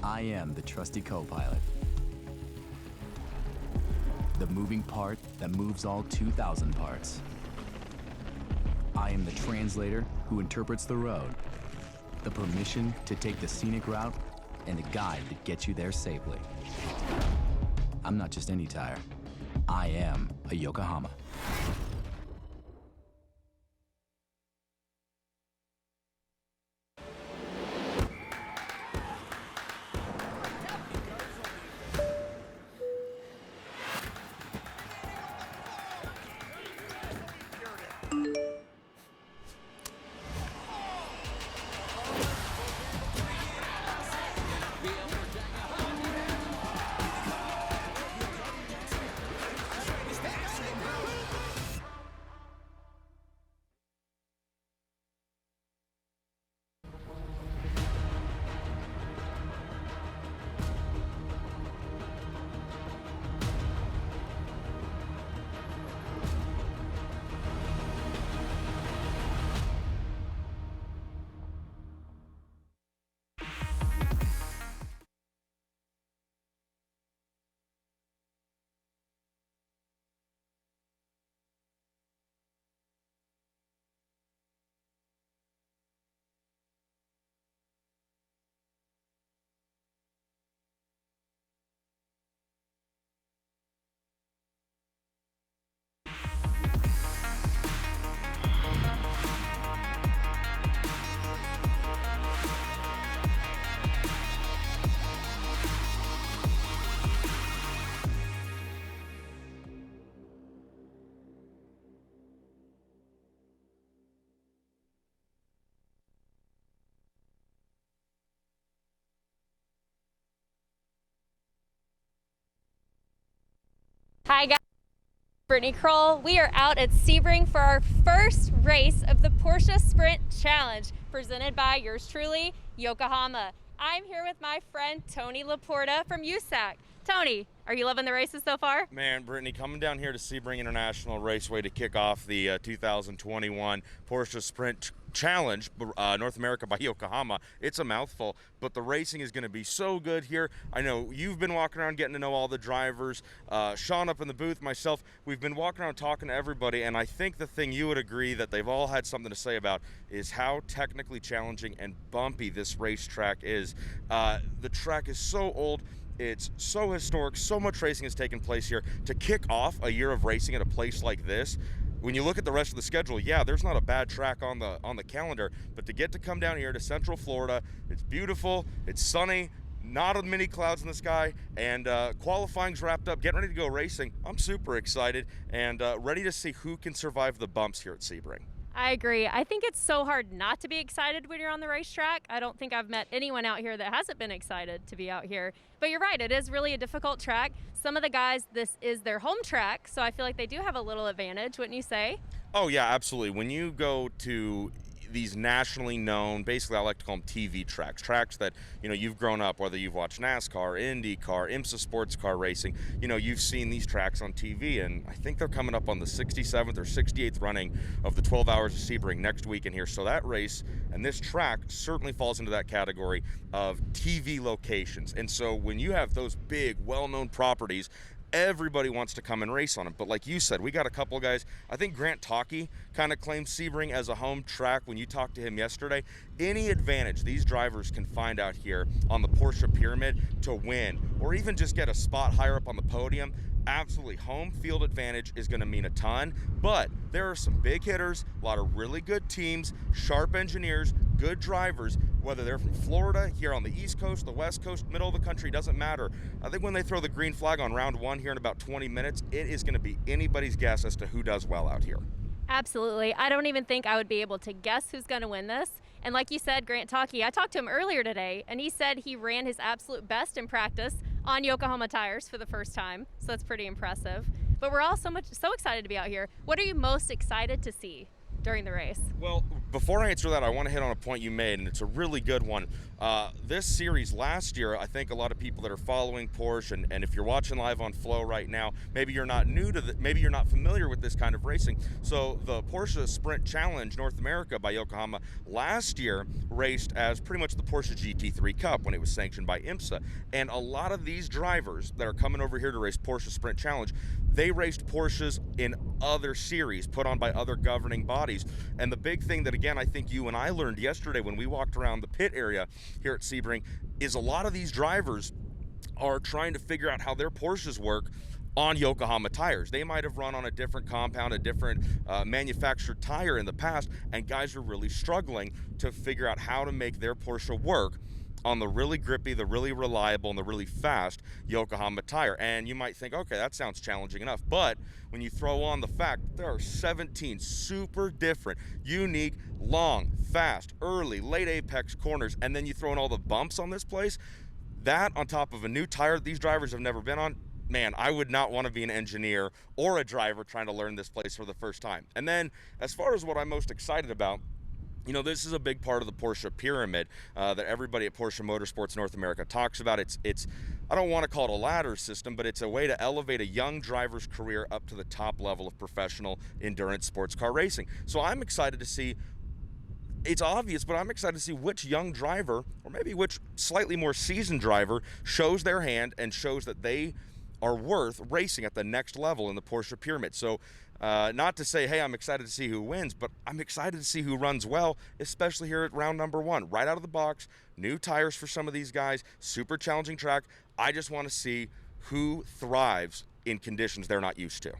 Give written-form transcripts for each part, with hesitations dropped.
I am the trusty co-pilot. The moving part that moves all 2,000 parts. I am the translator who interprets the road, the permission to take the scenic route, and the guide that gets you there safely. I'm not just any tire. I am a Yokohama. Hi guys, Brittany Kroll. We are out at Sebring for our first race of the Porsche Sprint Challenge, presented by yours truly, Yokohama. I'm here with my friend Tony Laporta from USAC. Tony, are you loving the races so far? Man, Brittany, coming down here to Sebring International Raceway to kick off the 2021 Porsche Sprint Challenge, North America by Yokohama. It's a mouthful, but the racing is going to be so good here. I know you've been walking around getting to know all the drivers. Sean up in the booth, myself, we've been walking around talking to everybody, and I think the thing you would agree that they've all had something to say about is how technically challenging and bumpy this racetrack is. The track is so old. It's so historic, so much racing has taken place here. To kick off a year of racing at a place like this, when you look at the rest of the schedule, yeah, there's not a bad track on the calendar, but to get to come down here to Central Florida, it's beautiful, it's sunny, not many clouds in the sky, and qualifying's wrapped up, getting ready to go racing. I'm super excited and ready to see who can survive the bumps here at Sebring. I agree. I think it's so hard not to be excited when you're on the racetrack. I don't think I've met anyone out here that hasn't been excited to be out here. But you're right, it is really a difficult track. Some of the guys, this is their home track, so I feel like they do have a little advantage, wouldn't you say? Oh yeah, absolutely. When you go to these nationally known, basically I like to call them TV tracks that, you know, you've grown up, whether you've watched NASCAR, IndyCar, IMSA sports car racing, you know, you've seen these tracks on TV, and I think they're coming up on the 67th or 68th running of the 12 Hours of Sebring next weekend here. So that race and this track certainly falls into that category of TV locations. And so when you have those big, well-known properties, everybody wants to come and race on them. But like you said, we got a couple of guys. I think Grant Talkie kind of claimed Sebring as a home track when you talked to him yesterday. Any advantage these drivers can find out here on the Porsche Pyramid to win, or even just get a spot higher up on the podium, absolutely home field advantage is going to mean a ton. But there are some big hitters, a lot of really good teams, sharp engineers, good drivers, whether they're from Florida, here on the East Coast, the West Coast, middle of the country, doesn't matter. I think when they throw the green flag on round one here in about 20 minutes, it is going to be anybody's guess as to who does well out here. Absolutely. I don't even think I would be able to guess who's going to win this. And like you said, Grant Talkie, I talked to him earlier today, and he said he ran his absolute best in practice on Yokohama tires for the first time. So that's pretty impressive. But we're all so excited to be out here. What are you most excited to see? during the race? Well, before I answer that, I want to hit on a point you made, and it's a really good one. This series last year, I think a lot of people that are following Porsche, and if you're watching live on Flow right now, maybe you're not new to maybe you're not familiar with this kind of racing. So the Porsche Sprint Challenge North America by Yokohama last year raced as pretty much the Porsche GT3 Cup when it was sanctioned by IMSA. And a lot of these drivers that are coming over here to race Porsche Sprint Challenge, they raced Porsches in other series put on by other governing bodies. And the big thing that, again, I think you and I learned yesterday when we walked around the pit area here at Sebring is a lot of these drivers are trying to figure out how their Porsches work on Yokohama tires. They might have run on a different compound, a different manufactured tire in the past, and guys are really struggling to figure out how to make their Porsche work on the really grippy, the really reliable, and the really fast Yokohama tire. And you might think, okay, that sounds challenging enough. But when you throw on the fact that there are 17 super different, unique, long, fast, early, late apex corners, and then you throw in all the bumps on this place, that on top of a new tire these drivers have never been on, man, I would not want to be an engineer or a driver trying to learn this place for the first time. And then as far as what I'm most excited about, you know, this is a big part of the Porsche pyramid that everybody at Porsche Motorsports North America talks about. It's I don't want to call it a ladder system, but it's a way to elevate a young driver's career up to the top level of professional endurance sports car racing. So I'm excited to see, it's obvious, but I'm excited to see which young driver, or maybe which slightly more seasoned driver, shows their hand and shows that they are worth racing at the next level in the Porsche pyramid. So not to say, hey, I'm excited to see who wins, but I'm excited to see who runs well, especially here at round number one. Right out of the box, new tires for some of these guys, super challenging track. I just want to see who thrives in conditions they're not used to.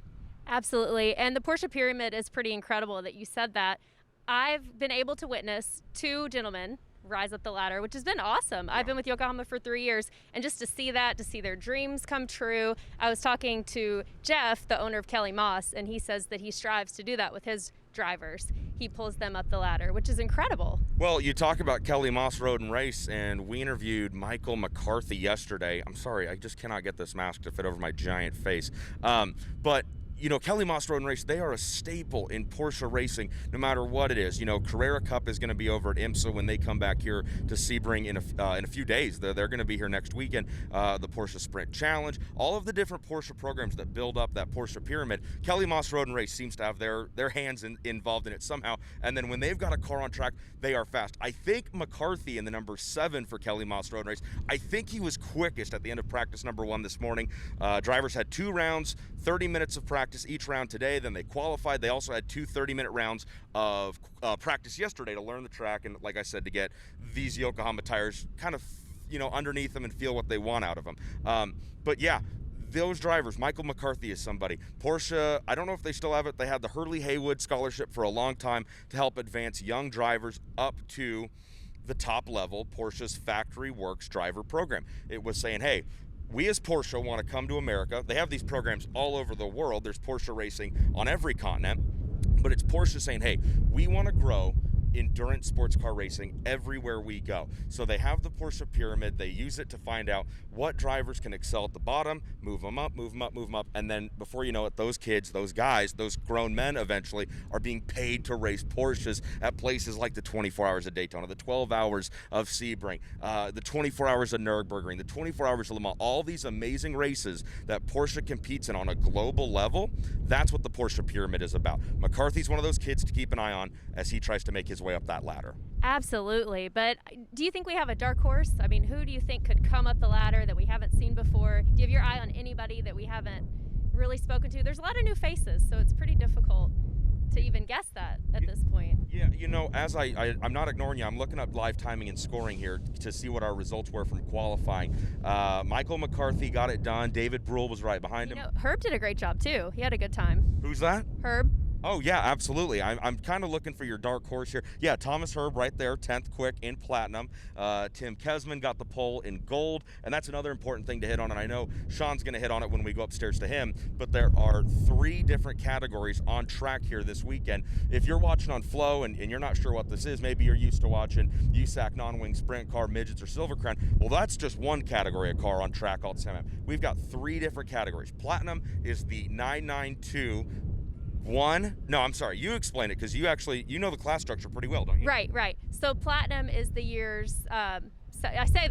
Absolutely. And the Porsche pyramid is pretty incredible that you said that. I've been able to witness two gentlemen rise up the ladder, which has been awesome. Yeah. I've been with Yokohama for 3 years, and just to see that, to see their dreams come true. I was talking to Jeff, the owner of Kelly Moss, and he says that he strives to do that with his drivers. He pulls them up the ladder, which is incredible. Well, you talk about Kelly Moss Road and Race, and we interviewed Michael McCarthy yesterday. I'm sorry, I just cannot get this mask to fit over my giant face. But you know, Kelly Moss Road and Race, they are a staple in Porsche racing, no matter what it is. You know, Carrera Cup is going to be over at IMSA when they come back here to Sebring in a few days. They're going to be here next weekend. The Porsche Sprint Challenge, all of the different Porsche programs that build up that Porsche pyramid, Kelly Moss Road and Race seems to have their hands involved in it somehow. And then when they've got a car on track, they are fast. I think McCarthy in the number 7 for Kelly Moss Road and Race, I think he was quickest at the end of practice number 1 this morning. Drivers had 2 rounds, 30 minutes of practice each round today. Then they qualified. They also had 2 30-minute rounds of practice yesterday to learn the track, and like I said, to get these Yokohama tires kind of, you know, underneath them and feel what they want out of them. But yeah, those drivers, Michael McCarthy is somebody. Porsche, I don't know if they still have it. They had the Hurley Haywood Scholarship for a long time to help advance young drivers up to the top level Porsche's Factory Works driver program. It was saying, hey, we as Porsche want to come to America. They have these programs all over the world. There's Porsche racing on every continent, but it's Porsche saying, hey, we want to grow endurance sports car racing everywhere we go. So they have the Porsche pyramid. They use it to find out what drivers can excel at the bottom, move them up, move them up, move them up. And then before you know it, those kids, those guys, those grown men eventually are being paid to race Porsches at places like the 24 Hours of Daytona, the 12 Hours of Sebring, the 24 Hours of Nürburgring, the 24 Hours of Le Mans, all these amazing races that Porsche competes in on a global level. That's what the Porsche pyramid is about. McCarthy's one of those kids to keep an eye on as he tries to make his way up that ladder. Absolutely. But do you think we have a dark horse? I mean, who do you think could come up the ladder that we haven't seen before? Do you have your eye on anybody that we haven't really spoken to? There's a lot of new faces, so it's pretty difficult to even guess that at this point. Yeah, you know, as I'm not ignoring you, I'm looking up live timing and scoring here to see what our results were from qualifying. Michael McCarthy got it done. David Brule was right behind him. You know, Herb did a great job too. He had a good time. Who's that? Herb. Oh, yeah, absolutely. I'm kind of looking for your dark horse here. Yeah, Thomas Herb right there, 10th quick in platinum. Tim Kesman got the pole in gold, and that's another important thing to hit on, and I know Sean's going to hit on it when we go upstairs to him, but there are 3 different categories on track here this weekend. If you're watching on Flow and you're not sure what this is, maybe you're used to watching USAC non-wing sprint car, midgets, or Silver Crown, well, that's just one category of car on track all the time. We've got 3 different categories. Platinum is the 992 No, I'm sorry. You explain it because you know the class structure pretty well, don't you? Right. So platinum is the year's. So I say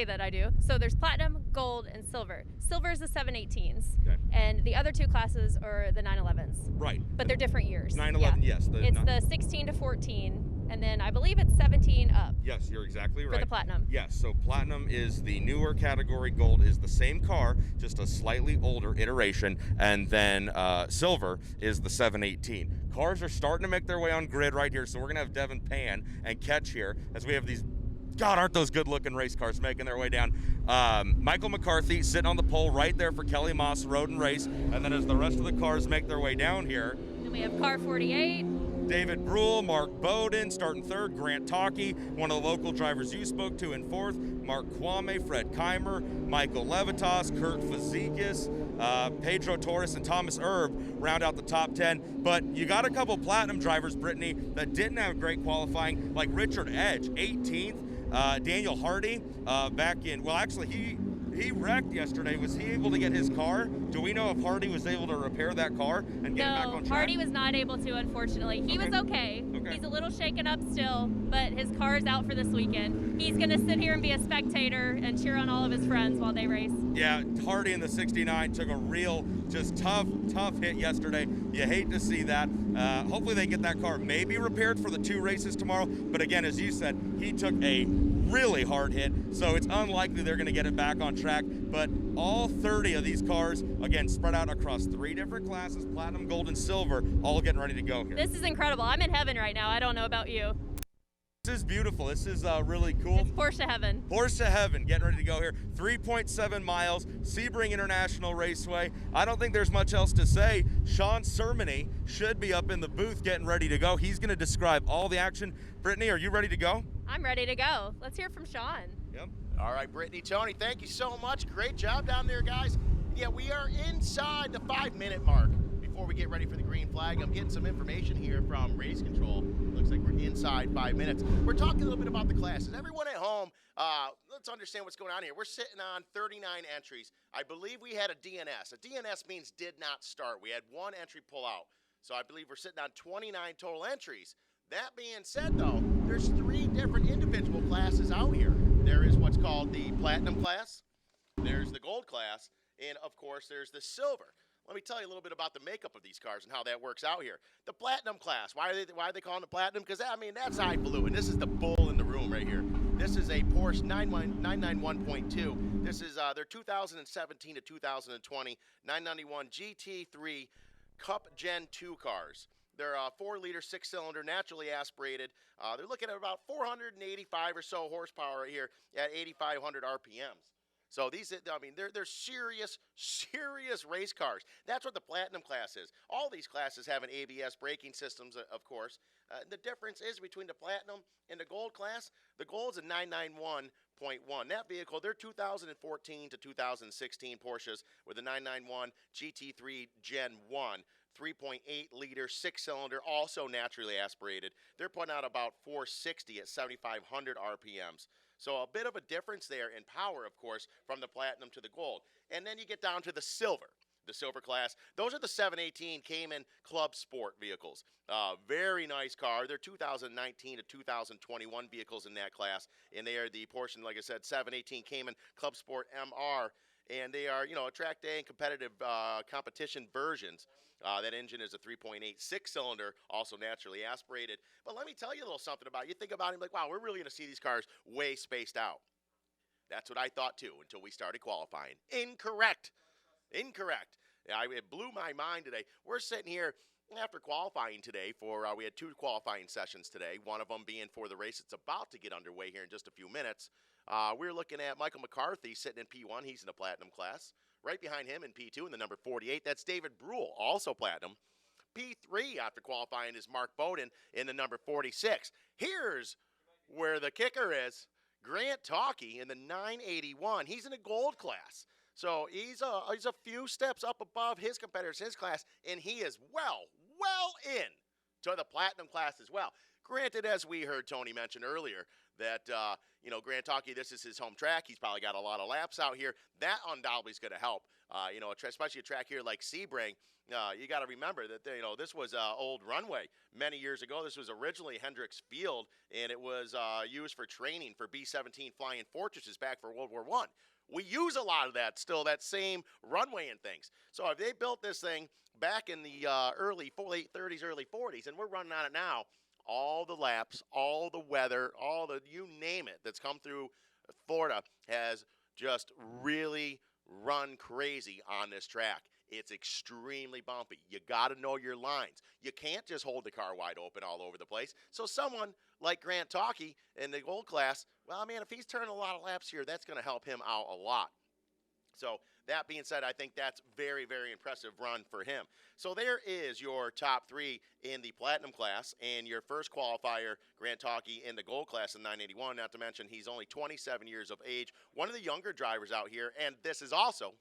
that I do. So there's platinum, gold, and silver. Silver is the 718s, Okay. and the other two classes are the 911s. Right. But they're different years. 911, Yeah. yes. It's the 16 to 14, and then I believe it's 17 up. Yes, you're exactly right. For the platinum. Yes, so platinum is the newer category, gold is the same car, just a slightly older iteration, and then silver is the 718. Cars are starting to make their way on grid right here, so we're going to have Devin Pan and Ketch here as we have these, God, aren't those good-looking race cars making their way down. Michael McCarthy sitting on the pole right there for Kelly Moss Road and Race, and then as the rest of the cars make their way down here, Then we have car 48. David Brule, Mark Bowden starting third, Grant Talkie, one of the local drivers you spoke to in fourth, Mark Kwame, Fred Keimer, Michael Levitas, Kurt Fazikis, Pedro Torres, and Thomas Erb round out the top 10. But you got a couple platinum drivers, Brittany, that didn't have great qualifying, like Richard Edge, 18th, Daniel Hardy, he wrecked yesterday. Was he able to get his car? Do we know if Hardy was able to repair that car and get it back on track? No, Hardy was not able to, unfortunately. He was okay. He's a little shaken up still, but his car is out for this weekend. He's going to sit here and be a spectator and cheer on all of his friends while they race. Yeah, Hardy in the 69 took a real, just tough hit yesterday. You hate to see that. Hopefully they get that car maybe repaired for the 2 races tomorrow. But again, as you said, he took a really hard hit, so it's unlikely they're going to get it back on track. But all 30 of these cars, again, spread out across 3 different classes, platinum, gold, and silver, all getting ready to go here. This is incredible. I'm in heaven right now. I don't know about you. This is beautiful. This is really cool. It's Porsche heaven. Porsche heaven, getting ready to go here. 3.7 miles, Sebring International Raceway. I don't think there's much else to say. Sean Sermony should be up in the booth getting ready to go. He's going to describe all the action. Brittany, are you ready to go? I'm ready to go. Let's hear from Sean. Yep. All right, Brittany, Tony, thank you so much. Great job down there, guys. Yeah, we are inside the 5-minute mark. Before we get ready for the green flag, I'm getting some information here from Race Control. Looks like we're inside 5 minutes. We're talking a little bit about the classes. Everyone at home, let's understand what's going on here. We're sitting on 39 entries. I believe we had a DNS. A DNS means did not start. We had 1 entry pull out. So I believe we're sitting on 29 total entries. That being said, though, there's 3 different individual classes out here. There is what's called the platinum class, there's the gold class, and of course there's the silver. Let me tell you a little bit about the makeup of these cars and how that works out here. The platinum class, why are they calling it platinum? Because, I mean, that's highfalutin. This is the bull in the room right here. This is a Porsche 991.2. This is their 2017 to 2020 991 GT3 Cup Gen 2 cars. They're 4-liter, 6-cylinder, naturally aspirated. They're looking at about 485 or so horsepower right here at 8,500 RPMs. So these, I mean, they're serious race cars. That's what the platinum class is. All these classes have an ABS braking systems, of course. The difference is between the platinum and the gold class. The gold's a 991.1. That vehicle, they're 2014 to 2016 Porsches with a 991 GT3 Gen 1. 3.8-liter, 6-cylinder, also naturally aspirated. They're putting out about 460 at 7,500 RPMs. So a bit of a difference there in power, of course, from the platinum to the gold. And then you get down to the silver class. Those are the 718 Cayman Club Sport vehicles. Very nice car. They're 2019 to 2021 vehicles in that class. And they are the Porsche, like I said, 718 Cayman Club Sport MR. And they are, track day and competitive competition versions. That engine is a 3.8 6-cylinder, also naturally aspirated. But let me tell you a little something about it. You think about it, like, wow, we're really going to see these cars way spaced out. That's what I thought, too, until we started qualifying. Incorrect. It blew my mind today. We're sitting here after qualifying today for, we had 2 qualifying sessions today, one of them being for the race that's about to get underway here in just a few minutes. We're looking at Michael McCarthy sitting in P1. He's in the platinum class. Right behind him in P2 in the number 48, that's David Brule, also platinum. P3 after qualifying is Mark Bowden in the number 46. Here's where the kicker is. Grant Talkie in the 981. He's in a gold class. So he's a few steps up above his competitors in his class, and he is well in to the platinum class as well. Granted, as we heard Tony mention earlier, that, Grand Talkie, this is his home track. He's probably got a lot of laps out here. That undoubtedly is going to help. Especially a track here like Sebring. You got to remember that, this was old runway many years ago. This was originally Hendricks Field, and it was used for training for B-17 Flying Fortresses back for World War I. We use a lot of that still, that same runway and things. So if they built this thing back in the late 30s, early 40s, and we're running on it now, all the laps, all the weather, you name it that's come through Florida has just really run crazy on this track. It's extremely bumpy. You got to know your lines. You can't just hold the car wide open all over the place. So someone like Grant Talkie in the gold class, well, man, if he's turning a lot of laps here, that's going to help him out a lot. So that being said, I think that's very, very impressive run for him. So there is your top three in the platinum class and your first qualifier, Grant Talkie, in the gold class in 981. Not to mention he's only 27 years of age, one of the younger drivers out here, and this is also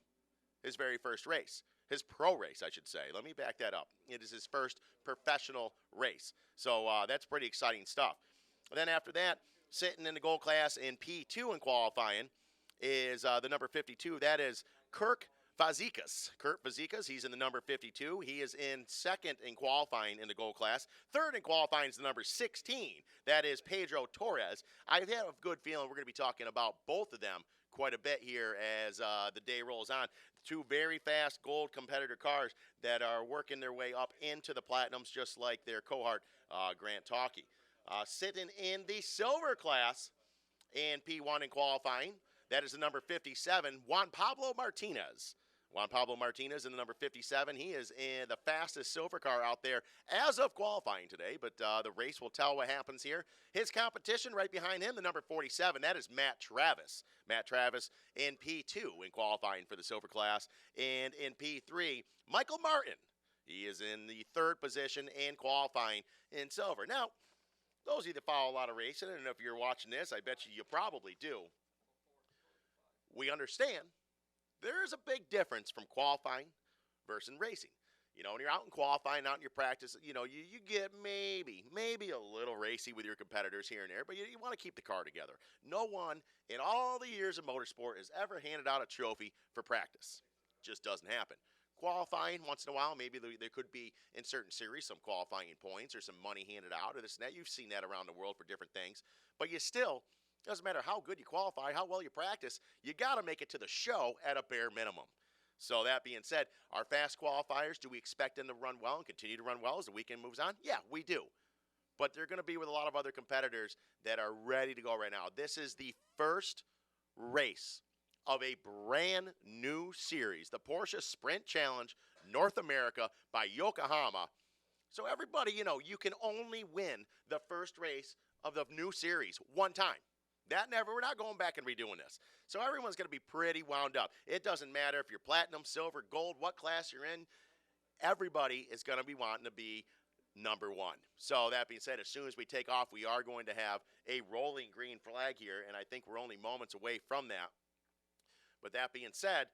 his very first race. His pro race, I should say. Let me back that up. It is his first professional race. So that's pretty exciting stuff. And then after that, sitting in the gold class in P2 in qualifying is the number 52. That is Kurt Fazekas. Kurt Fazekas, he's in the number 52. He is in second in qualifying in the gold class. Third in qualifying is the number 16. That is Pedro Torres. I have a good feeling we're going to be talking about both of them quite a bit here as the day rolls on. Two very fast gold competitor cars that are working their way up into the platinums, just like their cohort, Grant Talkie. Sitting in the silver class in P1 in qualifying, that is the number 57, Juan Pablo Martinez. Juan Pablo Martinez in the number 57. He is in the fastest silver car out there as of qualifying today, but the race will tell what happens here. His competition right behind him, the number 47, that is Matt Travis. Matt Travis in P2 in qualifying for the silver class. And in P3, Michael Martin. He is in the third position in qualifying in silver. Now, those of you that follow a lot of racing, and if you're watching this, I bet you probably do. We understand there is a big difference from qualifying versus racing. When you're out in qualifying, out in your practice, you get maybe a little racy with your competitors here and there, but you want to keep the car together. No one in all the years of motorsport has ever handed out a trophy for practice. Just doesn't happen. Qualifying, once in a while, maybe there could be, in certain series, some qualifying points or some money handed out or this and that. You've seen that around the world for different things. But you still, doesn't matter how good you qualify, how well you practice, you got to make it to the show at a bare minimum. So that being said, our fast qualifiers, do we expect them to run well and continue to run well as the weekend moves on? Yeah, we do. But they're going to be with a lot of other competitors that are ready to go right now. This is the first race of a brand new series, the Porsche Sprint Challenge North America by Yokohama. So everybody, you can only win the first race of the new series one time. We're not going back and redoing this. So everyone's going to be pretty wound up. It doesn't matter if you're platinum, silver, gold, what class you're in. Everybody is going to be wanting to be number one. So that being said, as soon as we take off, we are going to have a rolling green flag here, and I think we're only moments away from that. But that being said,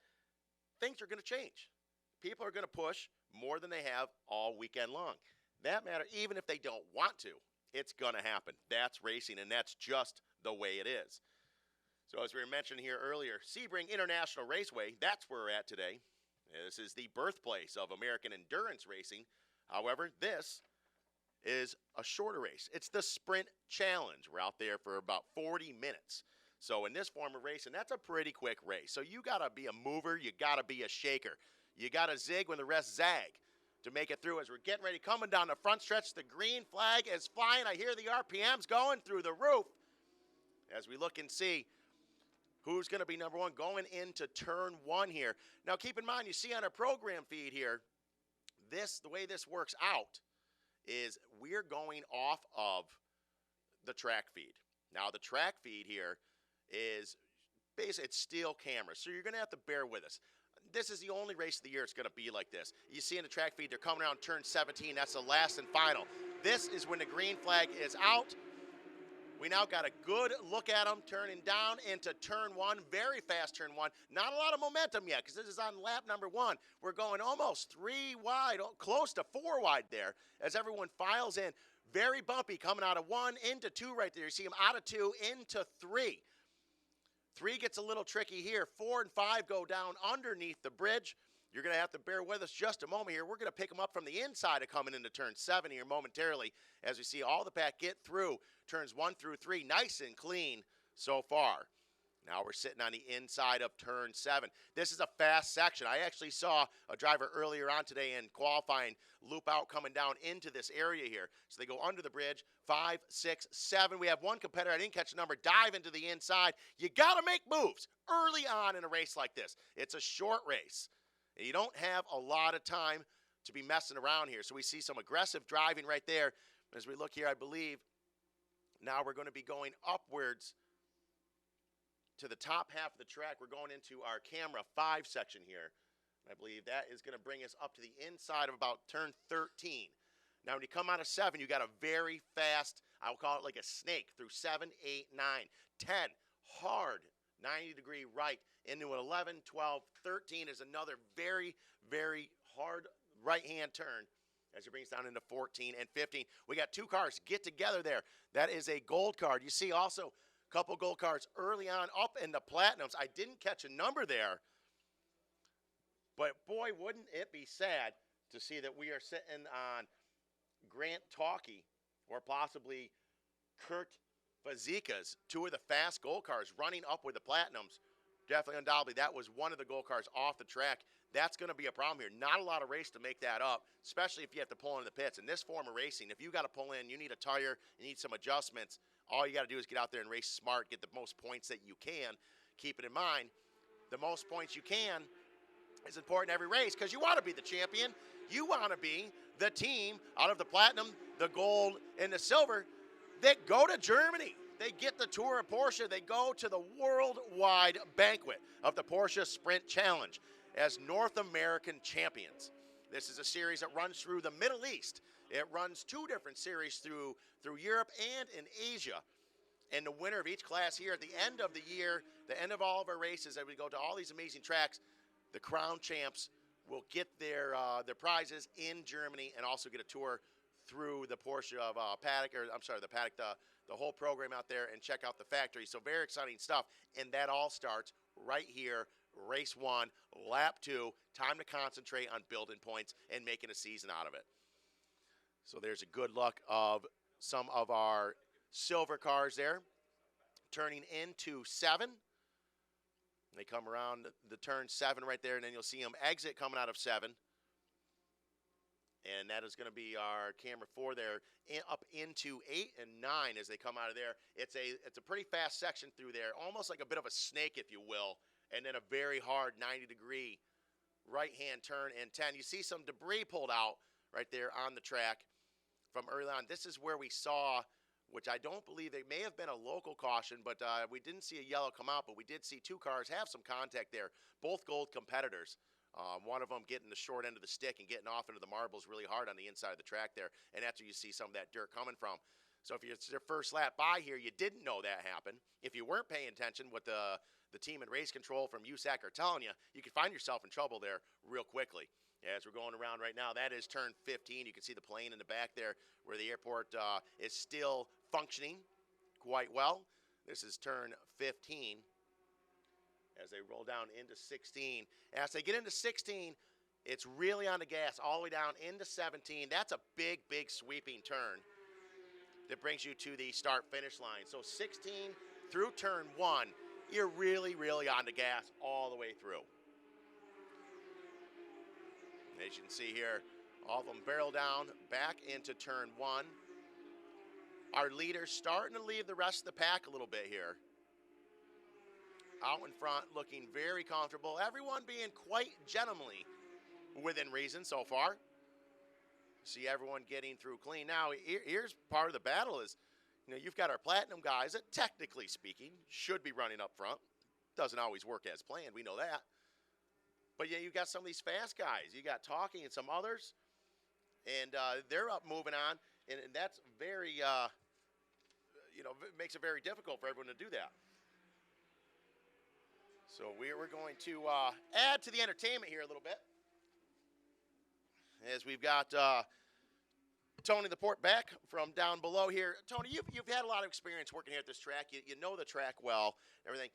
things are going to change. People are going to push more than they have all weekend long. That matter, even if they don't want to, it's going to happen. That's racing, and that's just the way it is. So as we were mentioning here earlier, Sebring International Raceway, that's where we're at today. This is the birthplace of American endurance racing. However, this is a shorter race. It's the Sprint Challenge. We're out there for about 40 minutes. So in this form of racing, that's a pretty quick race. So you got to be a mover. You got to be a shaker. You got to zig when the rest zag to make it through. As we're getting ready, coming down the front stretch, the green flag is flying. I hear the RPMs going through the roof as we look and see who's going to be number one going into turn one here. Now, keep in mind, you see on our program feed here, the way this works out is we're going off of the track feed. Now, the track feed here is basically, it's still cameras, so you're going to have to bear with us. This is the only race of the year it's going to be like this. You see in the track feed, they're coming around turn 17. That's the last and final. This is when the green flag is out. We now got a good look at them turning down into turn one, very fast turn one. Not a lot of momentum yet because this is on lap number one. We're going almost 3 wide, close to 4 wide there as everyone files in. Very bumpy coming out of 1 into 2 right there. You see him out of 2 into 3. 3 gets a little tricky here. 4 and 5 go down underneath the bridge. You're going to have to bear with us just a moment here. We're going to pick them up from the inside of coming into turn 7 here momentarily as we see all the pack get through turns 1 through 3 nice and clean so far. Now we're sitting on the inside of turn 7. This is a fast section. I actually saw a driver earlier on today in qualifying loop out coming down into this area here. So they go under the bridge, 5, 6, 7. We have one competitor, I didn't catch the number, dive into the inside. You got to make moves early on in a race like this. It's a short race. And you don't have a lot of time to be messing around here. So we see some aggressive driving right there. As we look here, I believe now we're going to be going upwards to the top half of the track. We're going into our camera 5 section here. I believe that is going to bring us up to the inside of about turn 13. Now, when you come out of 7, you got a very fast, I'll call it like a snake, through 7, 8, 9, 10. Hard 90-degree right into an 11, 12, 13 is another very, very hard right-hand turn as it brings down into 14 and 15. We got 2 cars get together there. That is a gold card. You see also a couple gold cards early on up in the platinums. I didn't catch a number there, but boy, wouldn't it be sad to see that we are sitting on Grant Talkie or possibly Kurt Fazekas, 2 of the fast gold cars running up with the platinums. Definitely, undoubtedly, that was one of the gold cars off the track. That's going to be a problem here. Not a lot of race to make that up, especially if you have to pull into the pits. In this form of racing, if you got to pull in, you need a tire, you need some adjustments. All you got to do is get out there and race smart, get the most points that you can. Keep it in mind, the most points you can is important every race because you want to be the champion. You want to be the team out of the platinum, the gold, and the silver that go to Germany. They get the tour of Porsche. They go to the worldwide banquet of the Porsche Sprint Challenge as North American champions. This is a series that runs through the Middle East. It runs 2 different series through Europe and in Asia. And the winner of each class here at the end of the year, the end of all of our races, as we go to all these amazing tracks, the crown champs will get their prizes in Germany and also get a tour through the Porsche of paddock, or I'm sorry, the paddock, the whole program out there and check out the factory. So very exciting stuff. And that all starts right here, race 1, lap 2. Time to concentrate on building points and making a season out of it. So there's a good look of some of our silver cars there. Turning into 7. They come around the turn 7 right there, and then you'll see them exit coming out of 7. And that is going to be our camera 4 there, up into 8 and 9 as they come out of there. It's a pretty fast section through there, almost like a bit of a snake, if you will, and then a very hard 90-degree right-hand turn in 10. You see some debris pulled out right there on the track from early on. This is where we saw, which I don't believe, they may have been a local caution, but we didn't see a yellow come out, but we did see 2 cars have some contact there, both gold competitors. One of them getting the short end of the stick and getting off into the marbles really hard on the inside of the track there, and that's where you see some of that dirt coming from. So if it's your first lap by here, you didn't know that happened. If you weren't paying attention, what the team in race control from USAC are telling you, you could find yourself in trouble there real quickly. As we're going around right now, that is turn 15. You can see the plane in the back there where the airport is still functioning quite well. This is turn 15. As they roll down into 16. As they get into 16, it's really on the gas all the way down into 17. That's a big, big sweeping turn that brings you to the start-finish line. So 16 through turn 1, you're really, really on the gas all the way through. As you can see here, all of them barrel down back into turn 1. Our leader's starting to leave the rest of the pack a little bit here. Out in front, looking very comfortable. Everyone being quite gentlemanly within reason so far. See everyone getting through clean. Now, here's part of the battle is, you've got our platinum guys that, technically speaking, should be running up front. Doesn't always work as planned. We know that. But, yeah, you've got some of these fast guys. You got Talking and some others. And they're up moving on. And that's very, makes it very difficult for everyone to do that. So we're going to add to the entertainment here a little bit, as we've got Tony Laporte back from down below here. Tony, you've had a lot of experience working here at this track. You know the track well, everything.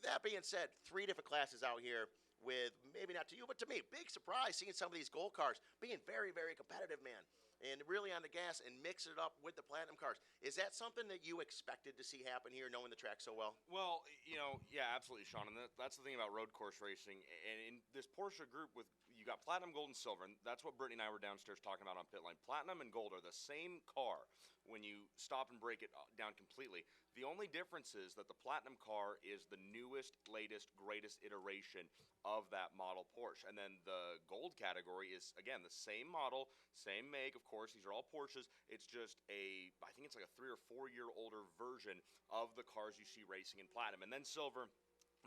That being said, 3 different classes out here with, maybe not to you, but to me, big surprise seeing some of these gold cars being very, very competitive, man, and really on the gas and mixing it up with the platinum cars. Is that something that you expected to see happen here, knowing the track so well? Well, yeah, absolutely, Sean. And that's the thing about road course racing. And in this Porsche group, you got platinum, gold, and silver, and that's what Brittany and I were downstairs talking about on pit lane. Platinum and gold are the same car when you stop and break it down completely. The only difference is that the platinum car is the newest, latest, greatest iteration of that model Porsche. And then the gold category is, again, the same model, same make, of course. These are all Porsches. It's just I think it's like a 3 or 4 year older version of the cars you see racing in platinum. And then silver,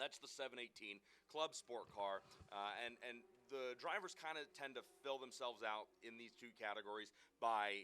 that's the 718 Club Sport car, and the drivers kind of tend to fill themselves out in these 2 categories by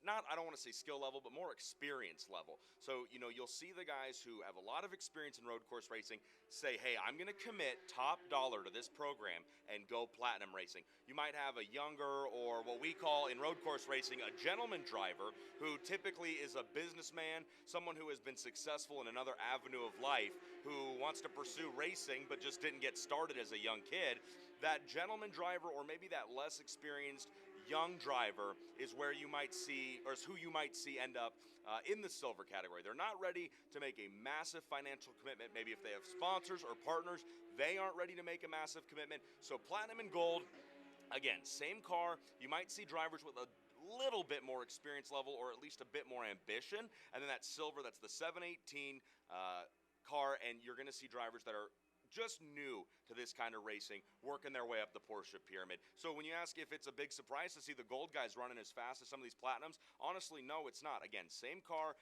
I don't want to say skill level, but more experience level. So, you'll see the guys who have a lot of experience in road course racing say, hey, I'm going to commit top dollar to this program and go platinum racing. You might have a younger, or what we call in road course racing, a gentleman driver who typically is a businessman, someone who has been successful in another avenue of life, who wants to pursue racing but just didn't get started as a young kid. That gentleman driver, or maybe that less experienced young driver, is where you might see, or is who you might see end up in the silver category. They're not ready to make a massive financial commitment. Maybe if they have sponsors or partners, they aren't ready to make a massive commitment. So platinum and gold, again, same car. You might see drivers with a little bit more experience level, or at least a bit more ambition. And then that silver, that's the 718 car, and you're going to see drivers that are just new to this kind of racing, working their way up the Porsche pyramid. So when you ask if it's a big surprise to see the gold guys running as fast as some of these platinums, honestly, no, it's not. Again, same car,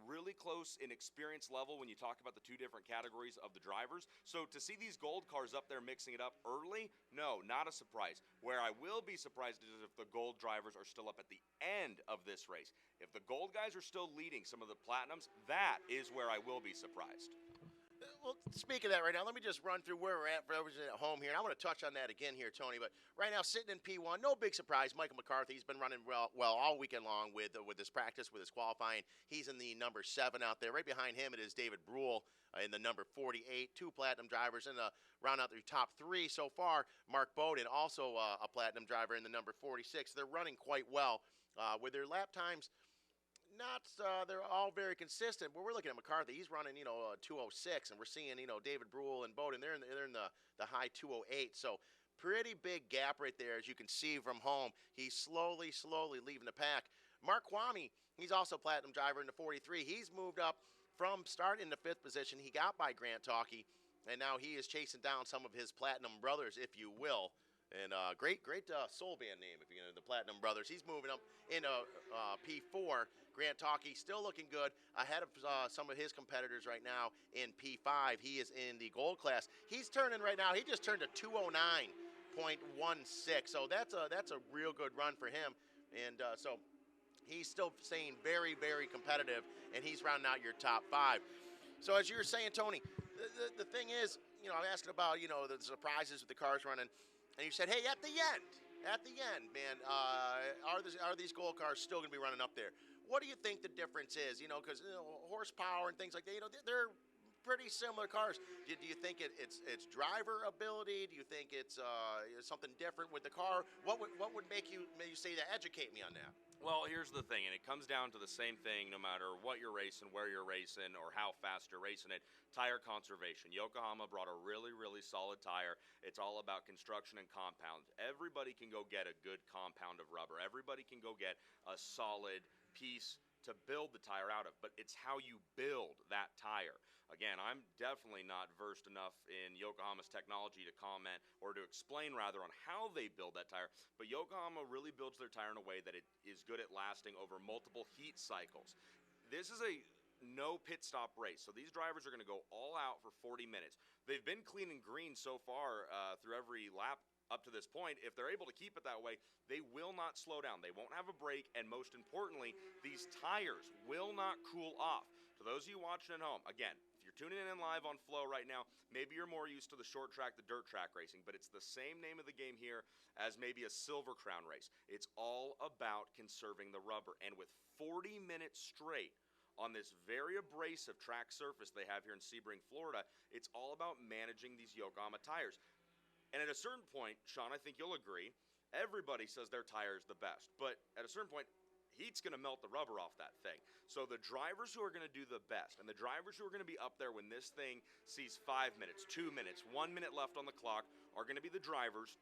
really close in experience level when you talk about the 2 different categories of the drivers. So to see these gold cars up there mixing it up early, no, not a surprise. Where I will be surprised is if the gold drivers are still up at the end of this race. If the gold guys are still leading some of the platinums, that is where I will be surprised. Well, speak of that right now, let me just run through where we're at for everyone at home here. And I want to touch on that again here, Tony. But right now, sitting in P1, no big surprise. Michael McCarthy, he's been running well all weekend long with his practice, with his qualifying. He's in the number 7 out there. Right behind him, it is David Brule in the number 48. 2 platinum drivers in the round out their top 3 so far. Mark Bowden, also a platinum driver in the number 46. They're running quite well with their lap times. They're all very consistent. But we're looking at McCarthy. He's running, 206, and we're seeing, David Brule and Bowden. They're in the high 208. So pretty big gap right there, as you can see from home. He's slowly leaving the pack. Mark Kwame, he's also a platinum driver in the 43. He's moved up from starting in the 5th position. He got by Grant Talkie, and now he is chasing down some of his platinum brothers, if you will. And great soul band name, if you know, the Platinum Brothers. He's moving up into P4. Grant Talkie still looking good, ahead of some of his competitors right now in P5. He is in the gold class. He's turning right now. He just turned a 209.16. So that's a real good run for him. And so he's still staying very, very competitive, and he's rounding out your top 5. So as you were saying, Tony, the thing is, I'm asking about, the surprises with the cars running. And you said, hey, at the end, man, are these gold cars still going to be running up there? What do you think the difference is? Because horsepower and things like that, they're pretty similar cars. Do you think it's driver ability? Do you think it's something different with the car? What would make you say that? Educate me on that. Well, here's the thing, and it comes down to the same thing no matter what you're racing, where you're racing, or how fast you're racing it. Tire conservation. Yokohama brought a really, really solid tire. It's all about construction and compound. Everybody can go get a good compound of rubber. Everybody can go get a solid piece to build the tire out of, but it's how you build that tire. Again, I'm definitely not versed enough in Yokohama's technology to comment, or to explain rather, on how they build that tire, but Yokohama really builds their tire in a way that it is good at lasting over multiple heat cycles. This is a no pit stop race, so these drivers are going to go all out for 40 minutes. They've been clean and green so far through every lap up to this point. If they're able to keep it that way, they will not slow down. They won't have a break, and most importantly, these tires will not cool off. To those of you watching at home, again, if you're you're tuning in live on Flow right now, maybe you're more used to the short track, the dirt track racing, but it's the same name of the game here as maybe a Silver Crown race. It's all about conserving the rubber. And with 40 minutes straight on this very abrasive track surface they have here in Sebring, Florida, it's all about managing these Yokohama tires. And at a certain point, Sean, I think you'll agree, everybody says their tire is the best. But at a certain point, heat's going to melt the rubber off that thing. So the drivers who are going to do the best, and the drivers who are going to be up there when this thing sees 5 minutes, 2 minutes, 1 minute left on the clock, are going to be the drivers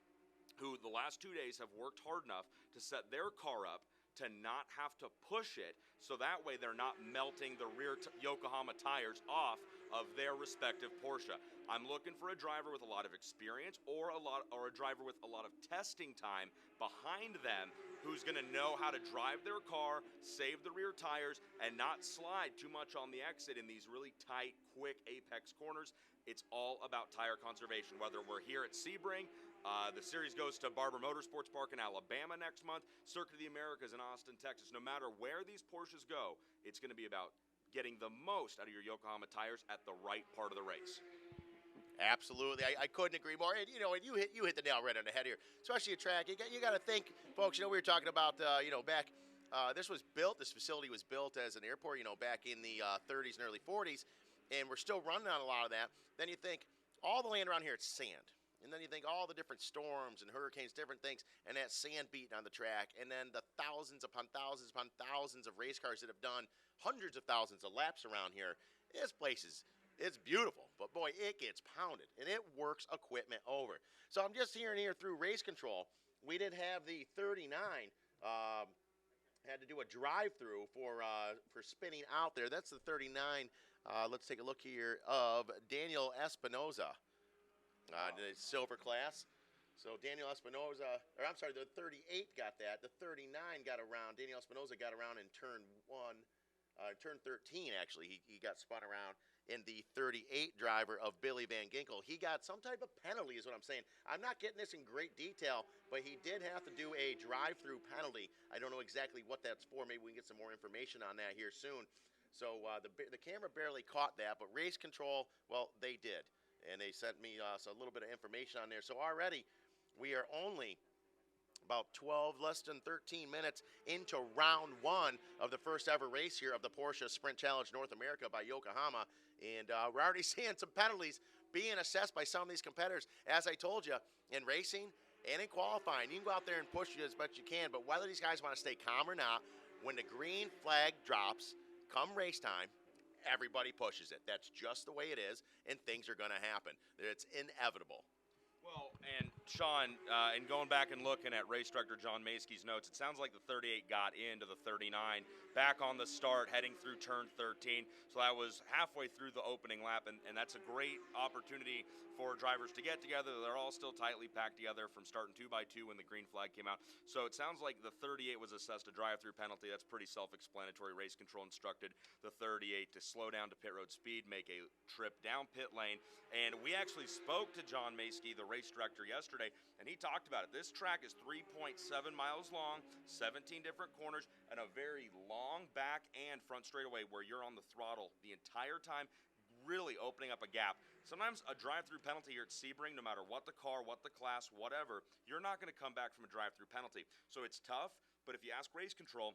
who the last 2 days have worked hard enough to set their car up to not have to push it, so that way they're not melting the rear Yokohama tires off of their respective Porsche. I'm looking for a driver with a lot of experience or a driver with a lot of testing time behind them who's going to know how to drive their car, save the rear tires, and not slide too much on the exit in these really tight, quick apex corners. It's all about tire conservation, whether we're here at Sebring, the series goes to Barber Motorsports Park in Alabama next month, Circuit of the Americas in Austin, Texas. No matter where these Porsches go, it's going to be about getting the most out of your Yokohama tires at the right part of the race. Absolutely, I couldn't agree more. And and you hit the nail right on the head here, especially a track. You got to think, folks. We were talking about back. This facility was built as an airport. Back in the 30s and early 40s, and we're still running on a lot of that. Then you think all the land around here, it's sand. And then you think all the different storms and hurricanes, different things, and that sand beating on the track, and then the thousands upon thousands of race cars that have done hundreds of thousands of laps around here. This place it's beautiful, but boy, it gets pounded, and it works equipment over. So I'm just hearing here through race control, we did have the 39, had to do a drive-through for spinning out there. That's the 39, let's take a look here, of Daniel Espinoza. The silver class. So Daniel Espinoza, or I'm sorry, the 38 got that. The 39 got around. Daniel Espinoza got around in turn 13 actually. He got spun around in the 38 driver of Billy Van Ginkel. He got some type of penalty is what I'm saying. I'm not getting this in great detail, but he did have to do a drive-through penalty. I don't know exactly what that's for. Maybe we can get some more information on that here soon. So the camera barely caught that, but race control, well, they did. And they sent me a little bit of information on there. So already we are only about less than 13 minutes into round one of the first ever race here of the Porsche Sprint Challenge North America by Yokohama. And we're already seeing some penalties being assessed by some of these competitors. As I told you, in racing and in qualifying, you can go out there and push it as much as you can, but whether these guys want to stay calm or not, when the green flag drops, come race time, everybody pushes it. That's just the way it is, and things are going to happen. It's inevitable. Well, and Sean, and going back and looking at race director John Maskey's notes, it sounds like the 38 got into the 39 back on the start, heading through turn 13. So that was halfway through the opening lap, and that's a great opportunity for drivers to get together. They're all still tightly packed together from starting 2x2 when the green flag came out. So it sounds like the 38 was assessed a drive-through penalty. That's pretty self-explanatory. Race control instructed the 38 to slow down to pit road speed, make a trip down pit lane. And we actually spoke to John Maskey, the race director, yesterday, and he talked about it. This track is 3.7 miles long, 17 different corners, and a very long back and front straightaway where you're on the throttle the entire time, really opening up a gap. Sometimes a drive-through penalty here at Sebring, no matter what the car, what the class, whatever, you're not going to come back from a drive-through penalty. So it's tough, but if you ask race control,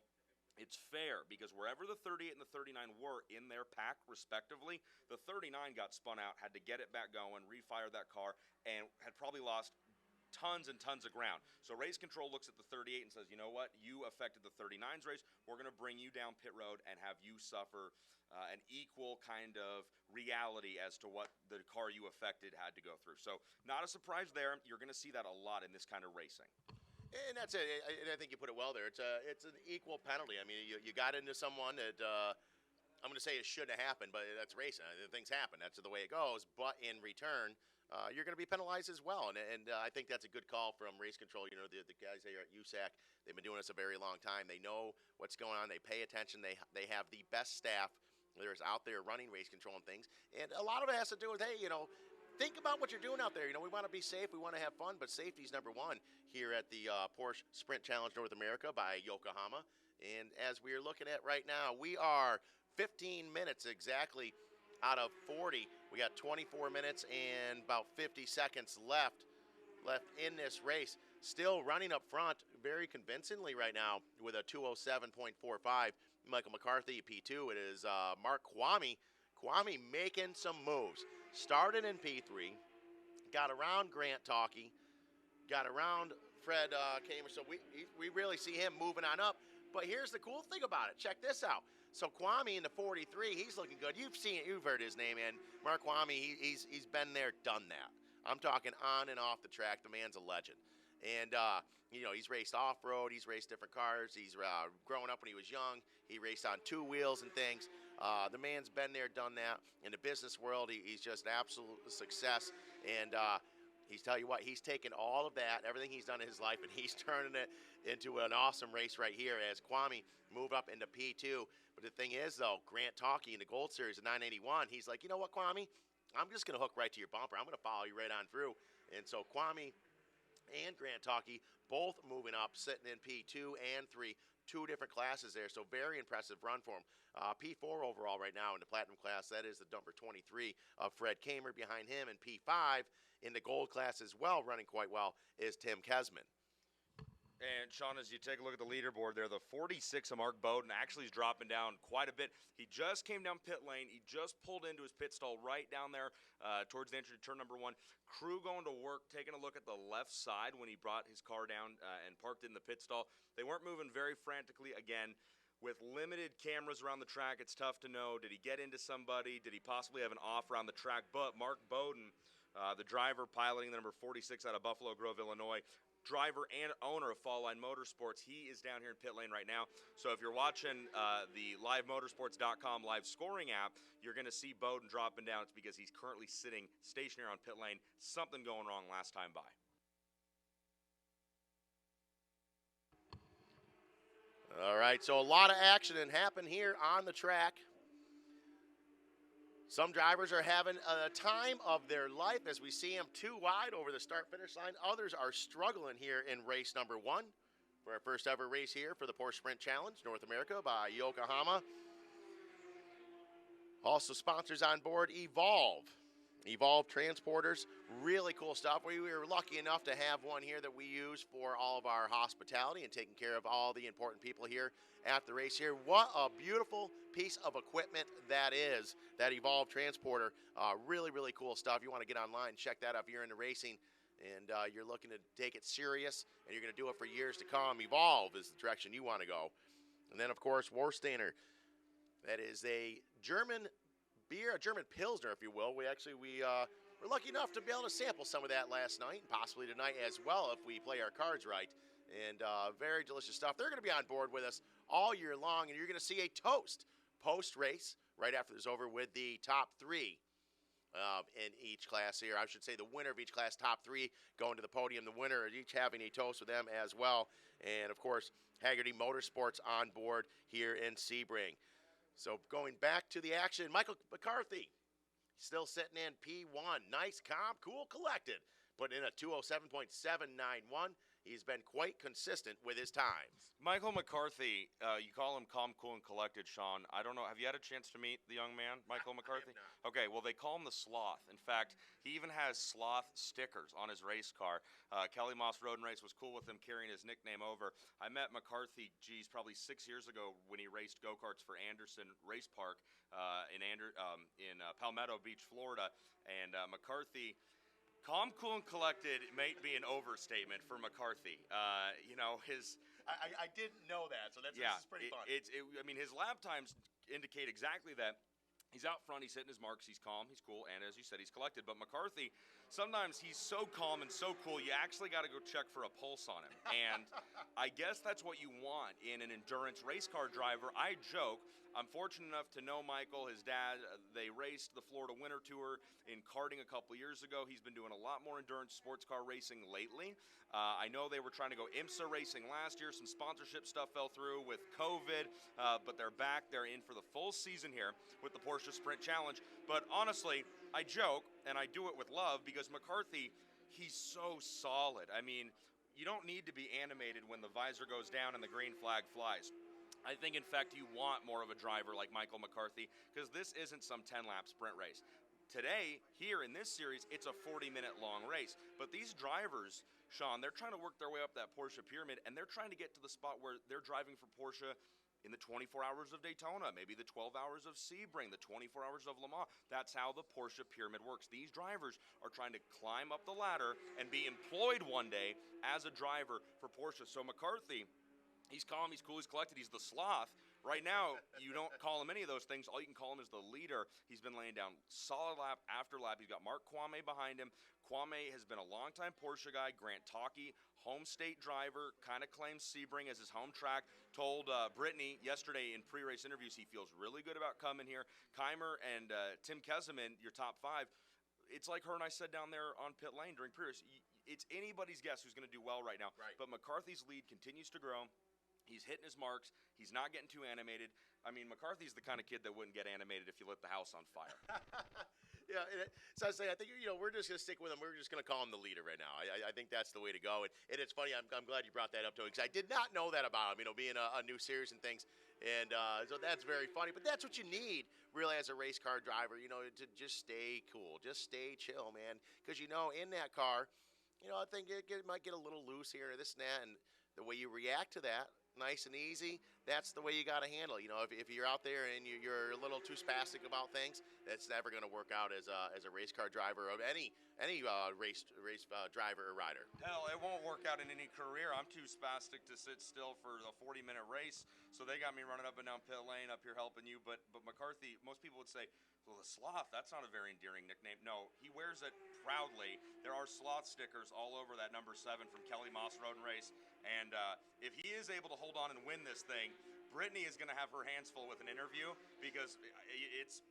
it's fair, because wherever the 38 and the 39 were in their pack, respectively, the 39 got spun out, had to get it back going, refire that car, and had probably lost tons and tons of ground. So race control looks at the 38 and says, you know what, you affected the 39's race. We're going to bring you down pit road and have you suffer an equal kind of reality as to what the car you affected had to go through. So not a surprise there. You're going to see that a lot in this kind of racing. And that's it. And I think you put it well there. It's an equal penalty. I mean, you got into someone that I'm going to say it shouldn't have happened, but that's racing. Things happen. That's the way it goes. But in return, you're going to be penalized as well. And I think that's a good call from race control. You know, the guys here at USAC, they've been doing this a very long time. They know what's going on. They pay attention. They have the best staff there's out there running race control and things. And a lot of it has to do with, hey, think about what you're doing out there. We want to be safe. We want to have fun, but safety is number one here at the Porsche Sprint Challenge North America by Yokohama. And as we are looking at right now, we are 15 minutes exactly out of 40. We got 24 minutes and about 50 seconds left in this race. Still running up front very convincingly right now with a 207.45. Michael McCarthy, P2. It is Mark Kwame. Kwame making some moves. Started in P3, got around Grant Talkie, got around Fred Kamer. So we really see him moving on up. But here's the cool thing about it. Check this out. So Kwame in the 43, he's looking good. You've seen it. You've heard his name. And Mark Kwame, he's been there, done that. I'm talking on and off the track. The man's a legend. And, he's raced off-road. He's raced different cars. He's growing up when he was young. He raced on two wheels and things. The man's been there, done that. In the business world, he's just an absolute success. And he's tell you what, he's taken all of that, everything he's done in his life, and he's turning it into an awesome race right here as Kwame moved up into P2. But the thing is, though, Grant Talkie in the Gold Series of 981, he's like, you know what, Kwame? I'm just going to hook right to your bumper. I'm going to follow you right on through. And so Kwame and Grant Talkie both moving up, sitting in P2 and 3, two different classes there. So very impressive run for him. P4 overall right now in the Platinum class. That is the number 23 of Fred Kamer. Behind him in P5 in the Gold class as well, running quite well, is Tim Kesman. And, Sean, as you take a look at the leaderboard there, the 46 of Mark Bowden actually is dropping down quite a bit. He just came down pit lane. He just pulled into his pit stall right down there towards the entry to turn number 1. Crew going to work, taking a look at the left side when he brought his car down and parked in the pit stall. They weren't moving very frantically. Again, with limited cameras around the track, it's tough to know. Did he get into somebody? Did he possibly have an off around the track? But Mark Bowden, the driver piloting the number 46 out of Buffalo Grove, Illinois, driver and owner of Fall Line Motorsports, he is down here in pit lane right now. So if you're watching the livemotorsports.com live scoring app, you're going to see Bowden dropping down. It's because he's currently sitting stationary on pit lane. Something going wrong last time by. All right, so a lot of action happened here on the track. Some drivers are having a time of their life as we see them too wide over the start-finish line. Others are struggling here in race number 1 for our first ever race here for the Porsche Sprint Challenge North America by Yokohama. Also sponsors on board Evolve Transporters. Really cool stuff. We were lucky enough to have one here that we use for all of our hospitality and taking care of all the important people here at the race here. What a beautiful piece of equipment that is, that Evolve Transporter. Really, really cool stuff. You want to get online and check that out if you're into racing and you're looking to take it serious and you're going to do it for years to come. Evolve is the direction you want to go. And then, of course, Warsteiner. That is a German beer, a German Pilsner, if you will. We were lucky enough to be able to sample some of that last night, and possibly tonight as well if we play our cards right. And very delicious stuff. They're going to be on board with us all year long, and you're going to see a toast post-race right after this over with the top 3 in each class here. I should say the winner of each class, top 3, going to the podium. The winner is each having a toast with them as well. And, of course, Haggerty Motorsports on board here in Sebring. So going back to the action, Michael McCarthy still sitting in P1. Nice comp, cool collected. Put in a 207.791. He's been quite consistent with his times. Michael McCarthy, you call him calm, cool, and collected, Sean. I don't know. Have you had a chance to meet the young man, Michael McCarthy? I have not. Okay, well, they call him the Sloth. In fact, he even has Sloth stickers on his race car. Kelly Moss Road and Race was cool with him carrying his nickname over. I met McCarthy, probably 6 years ago when he raced go-karts for Anderson Race Park in Palmetto Beach, Florida. And McCarthy... Calm, cool, and collected may be an overstatement for McCarthy. I didn't know that, so this is pretty fun. His lap times indicate exactly that. He's out front, he's hitting his marks, he's calm, he's cool, and as you said, he's collected. But McCarthy, sometimes he's so calm and so cool, you actually got to go check for a pulse on him. And I guess that's what you want in an endurance race car driver. I joke, I'm fortunate enough to know Michael, his dad. They raced the Florida Winter Tour in karting a couple years ago. He's been doing a lot more endurance sports car racing lately. I know they were trying to go IMSA racing last year. Some sponsorship stuff fell through with COVID, but they're back. They're in for the full season here with the Porsche Sprint Challenge. But honestly, I joke, and I do it with love, because McCarthy, he's so solid. I mean, you don't need to be animated when the visor goes down and the green flag flies. I think, in fact, you want more of a driver like Michael McCarthy, because this isn't some 10-lap sprint race. Today, here in this series, it's a 40-minute long race. But these drivers, Sean, they're trying to work their way up that Porsche pyramid, and they're trying to get to the spot where they're driving for Porsche in the 24 hours of Daytona, maybe the 12 hours of Sebring, the 24 hours of Le Mans. That's how the Porsche pyramid works. These drivers are trying to climb up the ladder and be employed one day as a driver for Porsche. So McCarthy, he's calm, he's cool, he's collected, he's the sloth. Right now, you don't call him any of those things. All you can call him is the leader. He's been laying down solid lap after lap. He's got Mark Kwame behind him. Kwame has been a longtime Porsche guy. Grant Talkie, home state driver, kind of claims Sebring as his home track. Told Brittany yesterday in pre-race interviews he feels really good about coming here. Keimer and Tim Keseman, your top five, it's like her and I said down there on pit lane during pre-race. It's anybody's guess who's going to do well right now. Right. But McCarthy's lead continues to grow. He's hitting his marks. He's not getting too animated. I mean, McCarthy's the kind of kid that wouldn't get animated if you lit the house on fire. Yeah, so I say, I think, we're just going to stick with him. We're just going to call him the leader right now. I think that's the way to go. And it's funny, I'm glad you brought that up to him, because I did not know that about him, being a new series and things. And so that's very funny. But that's what you need, really, as a race car driver, to just stay cool. Just stay chill, man. Because, in that car, I think it might get a little loose here and this and that. And the way you react to that, nice and easy, that's the way you got to handle. If you're out there and you're a little too spastic about things, that's never going to work out as a race car driver of any race driver or rider. Hell, it won't work out in any career. I'm too spastic to sit still for a 40-minute race, so they got me running up and down pit lane up here helping you. But McCarthy, most people would say, well, the sloth, that's not a very endearing nickname. No, he wears it proudly. There are sloth stickers all over that number 7 from Kelly Moss Road and Race. And if he is able to hold on and win this thing, Brittany is going to have her hands full with an interview, because it's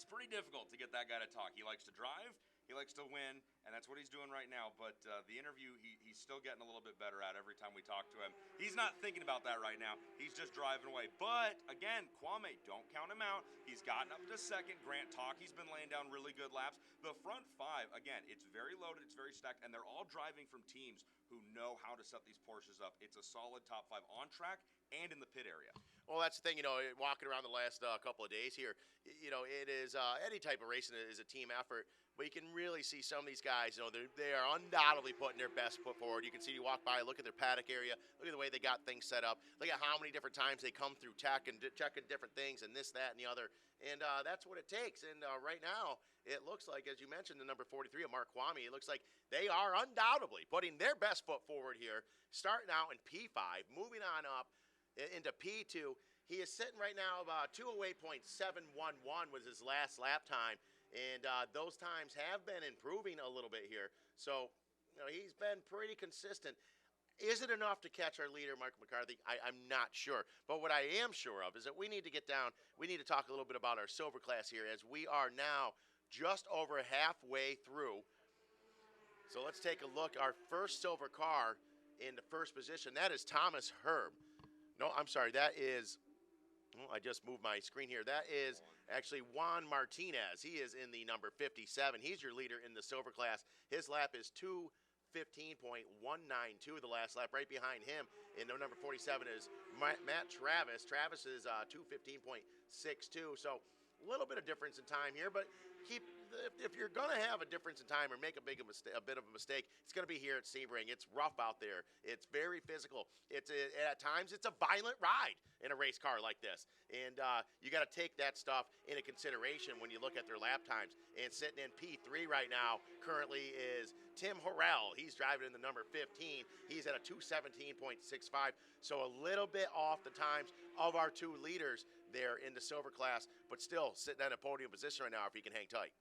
pretty difficult to get that guy to talk. He likes to drive. He likes to win, and that's what he's doing right now. But the interview, he's still getting a little bit better at every time we talk to him. He's not thinking about that right now. He's just driving away. But, again, Kwame, don't count him out. He's gotten up to second. Grant Talkie's been laying down really good laps. The front five, again, it's very loaded, it's very stacked, and they're all driving from teams who know how to set these Porsches up. It's a solid top 5 on track and in the pit area. Well, that's the thing, walking around the last couple of days here, it is any type of racing is a team effort. But you can really see some of these guys, they are undoubtedly putting their best foot forward. You can see, you walk by, look at their paddock area, look at the way they got things set up, look at how many different times they come through tech and checking different things and this, that, and the other. And that's what it takes. And right now, it looks like, as you mentioned, the number 43 of Mark Kwame, it looks like they are undoubtedly putting their best foot forward here, starting out in P5, moving on up into P2. He is sitting right now about 208.711 was his last lap time. And those times have been improving a little bit here. So, he's been pretty consistent. Is it enough to catch our leader, Mark McCarthy? I'm not sure. But what I am sure of is that we need to get down. We need to talk a little bit about our silver class here, as we are now just over halfway through. So let's take a look. Our first silver car in the first position, that is Thomas Herb. No, I'm sorry, that is... Well, I just moved my screen here. That is actually Juan Martinez. He is in the number 57. He's your leader in the silver class. His lap is 2:15.192, the last lap. Right behind him in the number 47 is Matt Travis. Travis is 2:15.62. So a little bit of difference in time here, but if you're going to have a difference in time or make a bit of a mistake, it's going to be here at Sebring. It's rough out there. It's very physical. At times it's a violent ride in a race car like this, and you got to take that stuff into consideration when you look at their lap times. And sitting in P3 right now currently is Tim Horrell. He's driving in the number 15. He's at a 2:17.65, so a little bit off the times of our two leaders there in the silver class, but still sitting at a podium position right now if he can hang tight.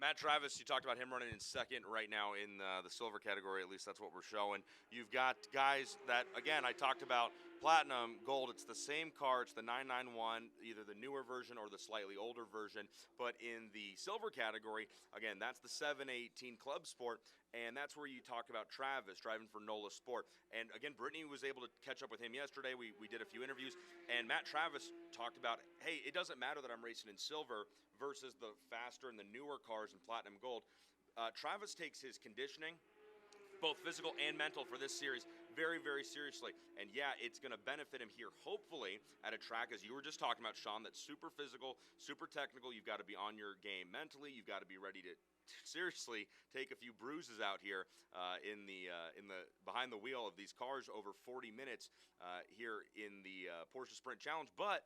Matt Travis, you talked about him running in second right now in the silver category. At least that's what we're showing. You've got guys that, again, I talked about platinum, gold. It's the same car. It's the 991, either the newer version or the slightly older version. But in the silver category, again, that's the 718 Club Sport, and that's where you talk about Travis driving for NOLA Sport. And again, Brittany was able to catch up with him yesterday. We did a few interviews, and Matt Travis talked about, hey, it doesn't matter that I'm racing in silver versus the faster and the newer cars in platinum gold. Travis takes his conditioning, both physical and mental, for this series very, very seriously. And yeah, it's going to benefit him here, hopefully, at a track, as you were just talking about, Sean, that's super physical, super technical. You've got to be on your game mentally. You've got to be ready to seriously take a few bruises out here in the behind the wheel of these cars over 40 minutes here in the Porsche Sprint Challenge. But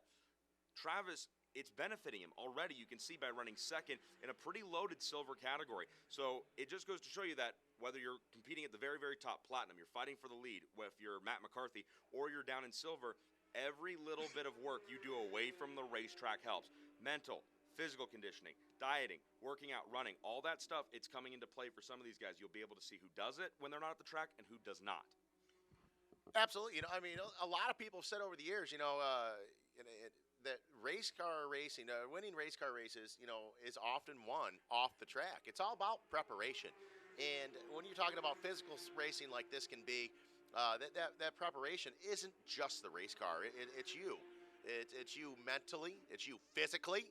Travis, it's benefiting him already. You can see by running second in a pretty loaded silver category. So it just goes to show you that whether you're competing at the very, very top, platinum, you're fighting for the lead, if you're Matt McCarthy, or you're down in silver, every little bit of work you do away from the racetrack helps. Mental, physical conditioning, dieting, working out, running, all that stuff, it's coming into play for some of these guys. You'll be able to see who does it when they're not at the track and who does not. Absolutely. I mean, a lot of people have said over the years, that race car racing, winning race car races, is often won off the track. It's all about preparation. And when you're talking about physical racing like this can be, that preparation isn't just the race car. It's you. It's you mentally. It's you physically.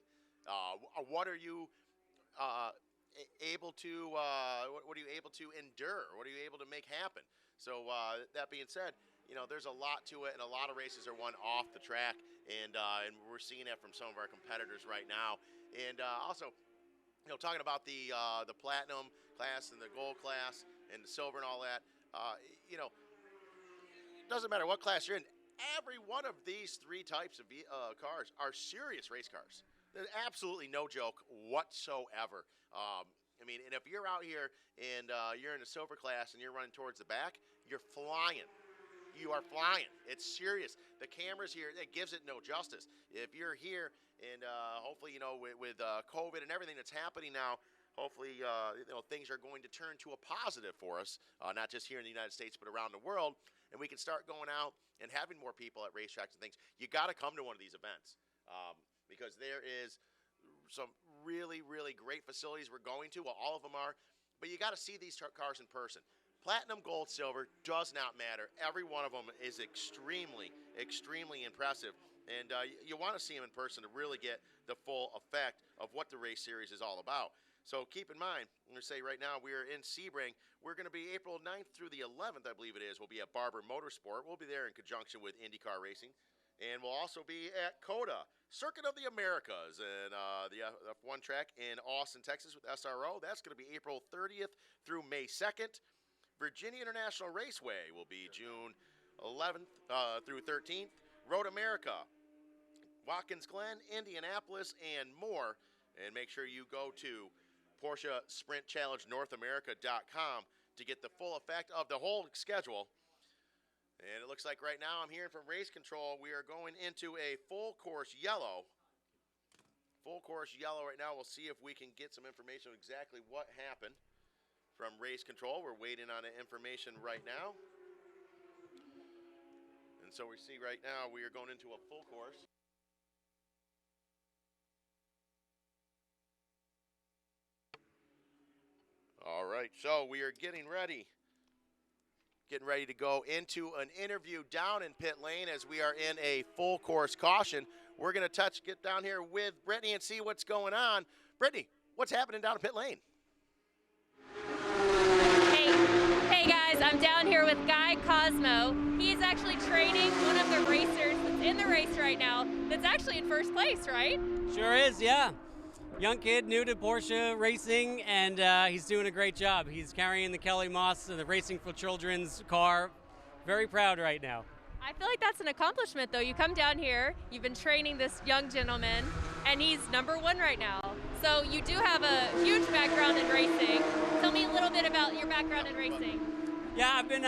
What are you able to? What are you able to endure? What are you able to make happen? So that being said, there's a lot to it, and a lot of races are won off the track, and we're seeing that from some of our competitors right now. And also, talking about the platinum class and the gold class and the silver and all that, it doesn't matter what class you're in. Every one of these three types of cars are serious race cars. There's absolutely no joke whatsoever. And if you're out here and you're in a silver class and you're running towards the back, you're flying. You are flying. It's serious. The cameras here, it gives it no justice. If you're here and hopefully, with COVID and everything that's happening now, hopefully, things are going to turn to a positive for us, not just here in the United States, but around the world. And we can start going out and having more people at racetracks and things. You got to come to one of these events because there is some really, really great facilities we're going to. Well, all of them are. But you got to see these cars in person. Platinum, gold, silver, does not matter. Every one of them is extremely, extremely impressive. And you want to see them in person to really get the full effect of what the race series is all about. So keep in mind, I'm going to say right now we are in Sebring. We're going to be April 9th through the 11th, I believe it is. We'll be at Barber Motorsport. We'll be there in conjunction with IndyCar Racing. And we'll also be at COTA, Circuit of the Americas, and the F1 track in Austin, Texas with SRO. That's going to be April 30th through May 2nd. Virginia International Raceway will be June 11th through 13th. Road America, Watkins Glen, Indianapolis, and more. And make sure you go to Porsche Sprint Challenge NorthAmerica.com to get the full effect of the whole schedule. And it looks like right now I'm hearing from Race Control, we are going into a full course yellow. Full course yellow right now. We'll see if we can get some information of exactly what happened from Race Control. We're waiting on the information right now. And so we see right now we are going into a full course. All right, so we are getting ready to go into an interview down in pit lane as we are in a full course caution. We're going to get down here with Brittany and see what's going on. Brittany, what's happening down in pit lane? Hey guys, I'm down here with Guy Cosmo. He's actually training one of the racers that's in the race right now that's actually in first place, right? Sure is, yeah. Young kid, new to Porsche racing, and he's doing a great job. He's carrying the Kelly Moss, the Racing for Children's car. Very proud right now. I feel like that's an accomplishment, though. You come down here, you've been training this young gentleman, and he's #1 right now. So you do have a huge background in racing. Tell me a little bit about your background in racing. Yeah, I've been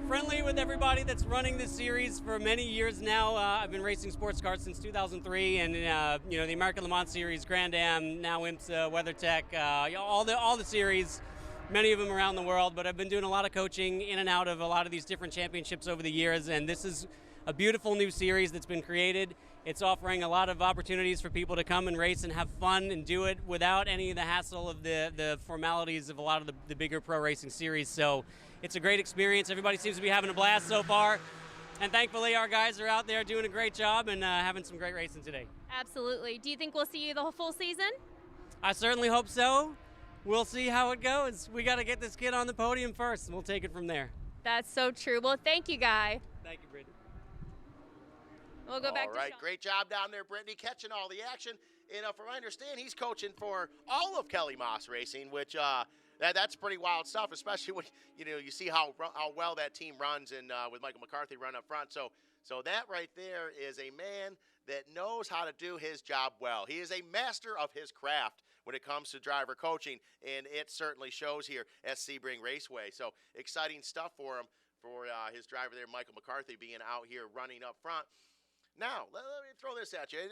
friendly with everybody that's running this series for many years now. I've been racing sports cars since 2003, and the American Le Mans Series, Grand Am, now IMSA, WeatherTech, all the series, many of them around the world. But I've been doing a lot of coaching in and out of a lot of these different championships over the years, and this is a beautiful new series that's been created. It's offering a lot of opportunities for people to come and race and have fun and do it without any of the hassle of the formalities of a lot of the bigger pro racing series. So it's a great experience. Everybody seems to be having a blast so far. And thankfully our guys are out there doing a great job and having some great racing today. Absolutely. Do you think we'll see you the full season? I certainly hope so. We'll see how it goes. We got to get this kid on the podium first, and we'll take it from there. That's so true. Well, thank you, Guy. Thank you, Brittany. We'll go back to All right, Sean. great job down there, Brittany, catching all the action. And from what I understand, he's coaching for all of Kelly Moss Racing, which that's pretty wild stuff, especially when you see how well that team runs and with Michael McCarthy running up front. So that right there is a man that knows how to do his job well. He is a master of his craft when it comes to driver coaching, and it certainly shows here at Sebring Raceway. So exciting stuff for him, for his driver there, Michael McCarthy, being out here running up front. Now, let me throw this at you.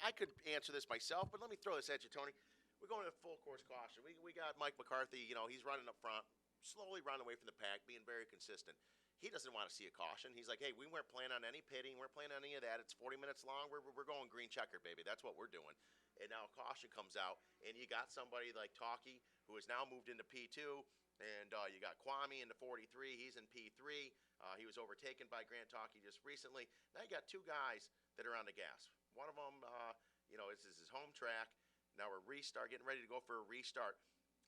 I could answer this myself, but let me throw this at you, Tony. We're going to full course caution. We got Mike McCarthy, he's running up front, slowly running away from the pack, being very consistent. He doesn't want to see a caution. He's like, hey, we weren't planning on any pitting. We're planning on any of that. It's 40 minutes long. We're going green checkered, baby. That's what we're doing. And now a caution comes out, and you got somebody like Talkie, who has now moved into P2, and you got Kwame into 43. He's in P3. He was overtaken by Grant Talkie just recently. Now you got two guys that are on the gas. One of them, this is his home track. Now we're getting ready to go for a restart.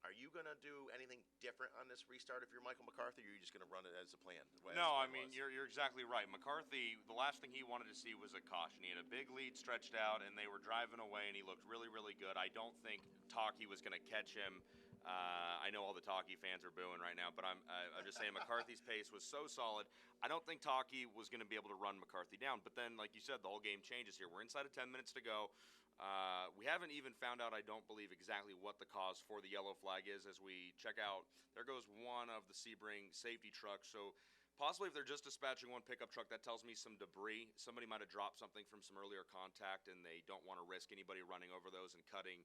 Are you going to do anything different on this restart if you're Michael McCarthy, or are you just going to run it as a plan? No, I mean, you're exactly right. McCarthy, the last thing he wanted to see was a caution. He had a big lead stretched out, and they were driving away, and he looked really, really good. I don't think Talkie was going to catch him. I know all the Talkie fans are booing right now, but I'm just saying McCarthy's pace was so solid. I don't think Talkie was going to be able to run McCarthy down. But then, like you said, the whole game changes here. We're inside of 10 minutes to go. We haven't even found out, I don't believe, exactly what the cause for the yellow flag is as we check out. There goes one of the Sebring safety trucks. So possibly if they're just dispatching one pickup truck, that tells me some debris. Somebody might have dropped something from some earlier contact, and they don't want to risk anybody running over those and cutting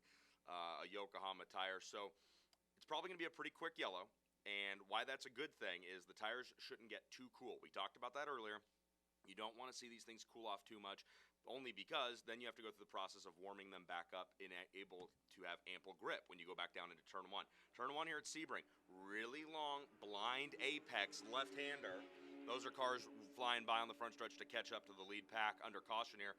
a Yokohama tire. So it's probably going to be a pretty quick yellow, and why that's a good thing is the tires shouldn't get too cool. We talked about that earlier. You don't want to see these things cool off too much, only because then you have to go through the process of warming them back up and able to have ample grip when you go back down into turn one. Turn one here at Sebring, really long, blind apex left-hander. Those are cars flying by on the front stretch to catch up to the lead pack under caution here.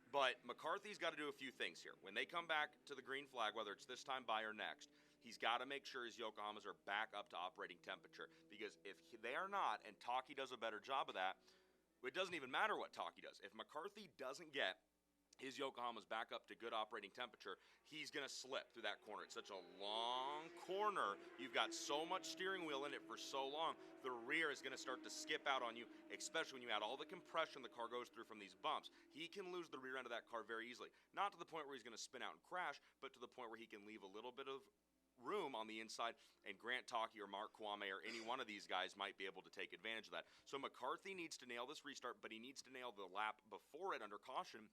But McCarthy's got to do a few things here. When they come back to the green flag, whether it's this time by or next, he's got to make sure his Yokohamas are back up to operating temperature. Because if they are not, and Talkie does a better job of that, it doesn't even matter what Talkie does. If McCarthy doesn't get his Yokohama's back up to good operating temperature, he's going to slip through that corner. It's such a long corner. You've got so much steering wheel in it for so long, the rear is going to start to skip out on you, especially when you add all the compression the car goes through from these bumps. He can lose the rear end of that car very easily. Not to the point where he's going to spin out and crash, but to the point where he can leave a little bit of room on the inside, and Grant Talkie or Mark Kwame or any one of these guys might be able to take advantage of that. So McCarthy needs to nail this restart, but he needs to nail the lap before it under caution,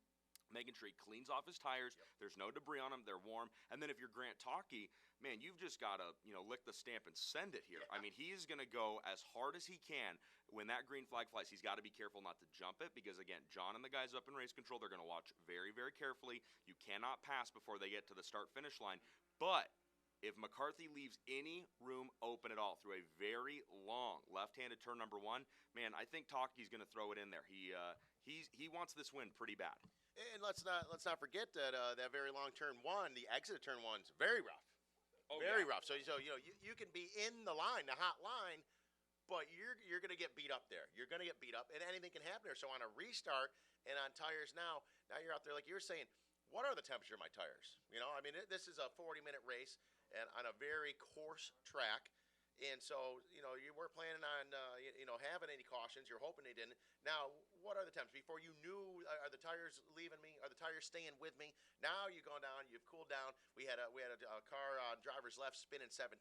making sure he cleans off his tires. There's no debris on them. They're warm. And then if you're Grant Talkie, man, you've just got to, lick the stamp and send it here. I mean, he's going to go as hard as he can. When that green flag flies, he's got to be careful not to jump it because, again, John and the guys up in race control, they're going to watch very, very carefully. You cannot pass before they get to the start-finish line. But if McCarthy leaves any room open at all through a very long left-handed turn number one, man, I think Talkie's going to throw it in there. He wants this win pretty bad. And let's not forget that that very long turn one, the exit of turn one's very rough. Oh, very yeah. rough. So you can be in the line, the hot line, but you're going to get beat up there. You're going to get beat up, and anything can happen there. So on a restart and on tires now you're out there like you're saying. What are the temperature of my tires? This is a 40-minute race and on a very coarse track. And so, you weren't planning on, having any cautions. You're hoping they didn't. Now, what are the temps? Before you knew, are the tires leaving me? Are the tires staying with me? Now you've gone down. You've cooled down. We had a car on driver's left spinning 17,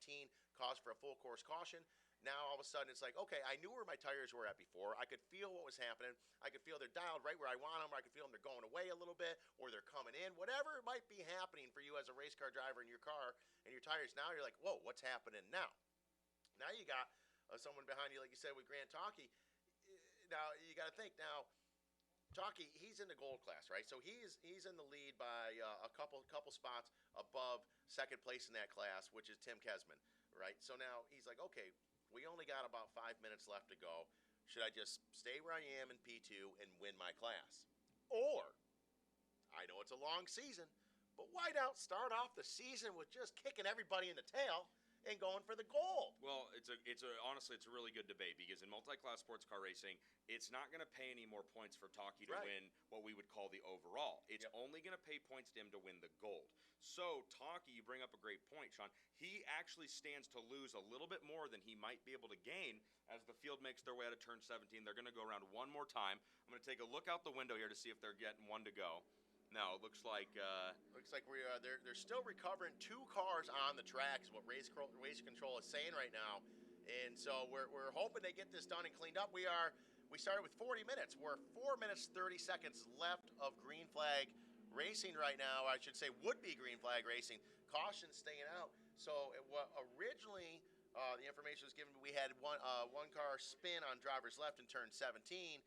caused for a full course caution. Now, all of a sudden, it's like, okay, I knew where my tires were at before. I could feel what was happening. I could feel they're dialed right where I want them. Or I could feel them they're going away a little bit, or they're coming in. Whatever might be happening for you as a race car driver in your car and your tires, now you're like, whoa, what's happening now? Now you got someone behind you, like you said, with Grant Talkie. Now, you got to think, now, Talkie, he's in the gold class, right? So he's in the lead by a couple spots above second place in that class, which is Tim Kesman, right? So now he's like, okay, we only got about 5 minutes left to go. Should I just stay where I am in P2 and win my class? Or, I know it's a long season, but why not start off the season with just kicking everybody in the tail and going for the gold. Well, honestly, it's a really good debate because in multi-class sports car racing, it's not going to pay any more points for Taki to win what we would call the overall. It's only going to pay points to him to win the gold. So Taki, you bring up a great point, Sean. He actually stands to lose a little bit more than he might be able to gain as the field makes their way out of turn 17. They're going to go around one more time. I'm going to take a look out the window here to see if they're getting one to go. No, it looks like they're still recovering 2 cars on the track is what race control is saying right now, and so we're hoping they get this done and cleaned up. We started with 40 minutes. We're 4 minutes 30 seconds left of green flag racing right now. I should say would be green flag racing. Caution staying out. So originally the information was given, we had one car spin on driver's left in turn 17.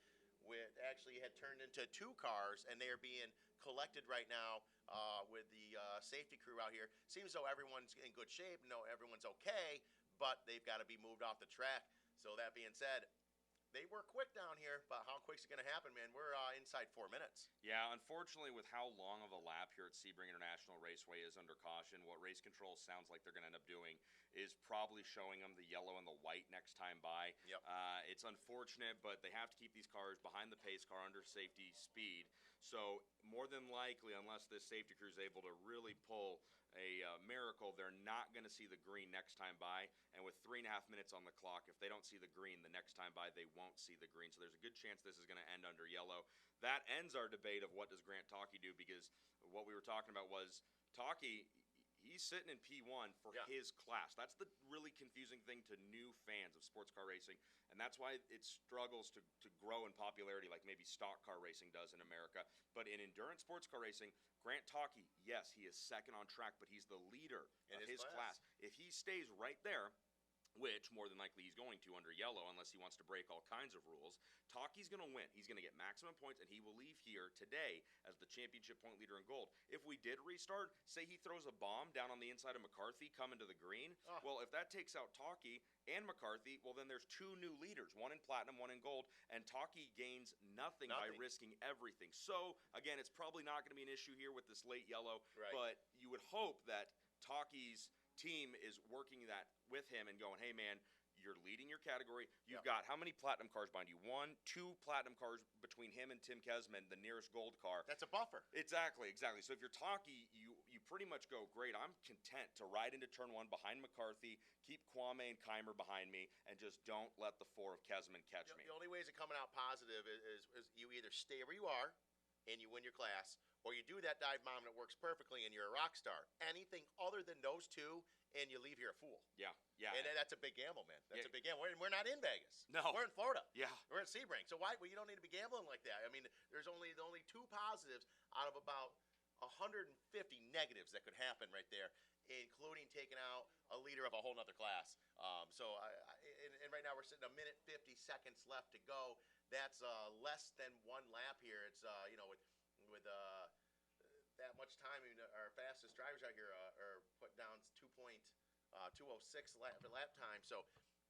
Which actually had turned into 2 cars, and they are being collected right now with the safety crew out here. Seems though everyone's in good shape. No, everyone's okay, but they've got to be moved off the track. So that being said, they were quick down here, but how quick is it going to happen, man? We're inside 4 minutes. Yeah, unfortunately, with how long of a lap here at Sebring International Raceway is under caution, what race control sounds like they're going to end up doing is probably showing them the yellow and the white next time by. Yep. It's unfortunate, but they have to keep these cars behind the pace car under safety speed. So more than likely, unless this safety crew is able to really pull a miracle, they're not going to see the green next time by. And with 3.5 minutes on the clock, if they don't see the green the next time by, they won't see the green. So there's a good chance this is going to end under yellow. That ends our debate of what does Grant Taki do, because what we were talking about was Taki, he's sitting in P1 for his class. That's the really confusing thing to new fans of sports car racing, and that's why it struggles to grow in popularity like maybe stock car racing does in America. But in endurance sports car racing, Grant Taki, yes, he is second on track, but he's the leader in his class. If he stays right there, which more than likely he's going to under yellow unless he wants to break all kinds of rules, Taki's going to win. He's going to get maximum points, and he will leave here today as the championship point leader in gold. If we did restart, say he throws a bomb down on the inside of McCarthy coming to the green, well, if that takes out Taki and McCarthy, well, then there's 2 new leaders, one in platinum, one in gold, and Taki gains nothing by risking everything. So, again, it's probably not going to be an issue here with this late yellow, but you would hope that Taki's team is working that with him and going, hey, man, you're leading your category. You've got how many platinum cars behind you? 1, 2 platinum cars between him and Tim Kesman, the nearest gold car. That's a buffer. Exactly. So if you're Taki, you pretty much go, great, I'm content to ride into turn 1 behind McCarthy, keep Kwame and Keimer behind me, and just don't let the 4 of Kesman catch me. The only ways of coming out positive is you either stay where you are and you win your class, or you do that dive bomb and it works perfectly and you're a rock star. Anything other than those 2, and you leave here a fool. Yeah. And that's a big gamble, man. That's a big gamble. We're not in Vegas. No. We're in Florida. Yeah. We're at Sebring. So why? Well, you don't need to be gambling like that. I mean, there's only 2 positives out of about 150 negatives that could happen right there, including taking out a leader of a whole nother class. And right now we're sitting 1 minute 50 seconds left to go. That's less than 1 lap here. It's with that much time, our fastest drivers out here are put down 2:06 lap time. So,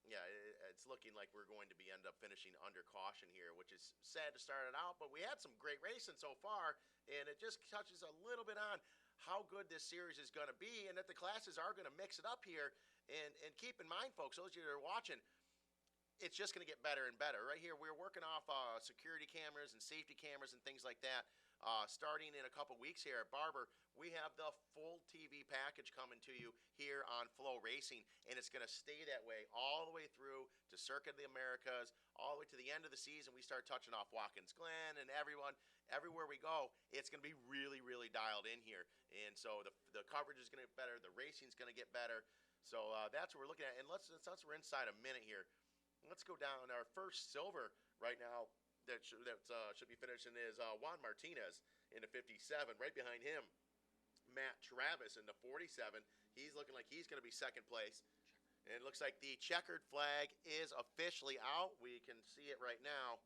yeah, it's looking like we're going to end up finishing under caution here, which is sad to start it out. But we had some great racing so far, and it just touches a little bit on how good this series is going to be, and that the classes are going to mix it up here. And keep in mind, folks, those of you that are watching, it's just going to get better and better. Right here, we're working off security cameras and safety cameras and things like that. Starting in a couple weeks here at Barber, we have the full TV package coming to you here on Flow Racing, and it's going to stay that way all the way through to Circuit of the Americas, all the way to the end of the season. We start touching off Watkins Glen and everywhere we go, it's going to be really, really dialed in here. And so the coverage is going to get better, the racing is going to get better. So that's what we're looking at. And since we're inside a minute here, let's go down. Our first silver right now that should be finishing is Juan Martinez in the 57. Right behind him, Matt Travis in the 47. He's looking like he's going to be second place. And it looks like the checkered flag is officially out. We can see it right now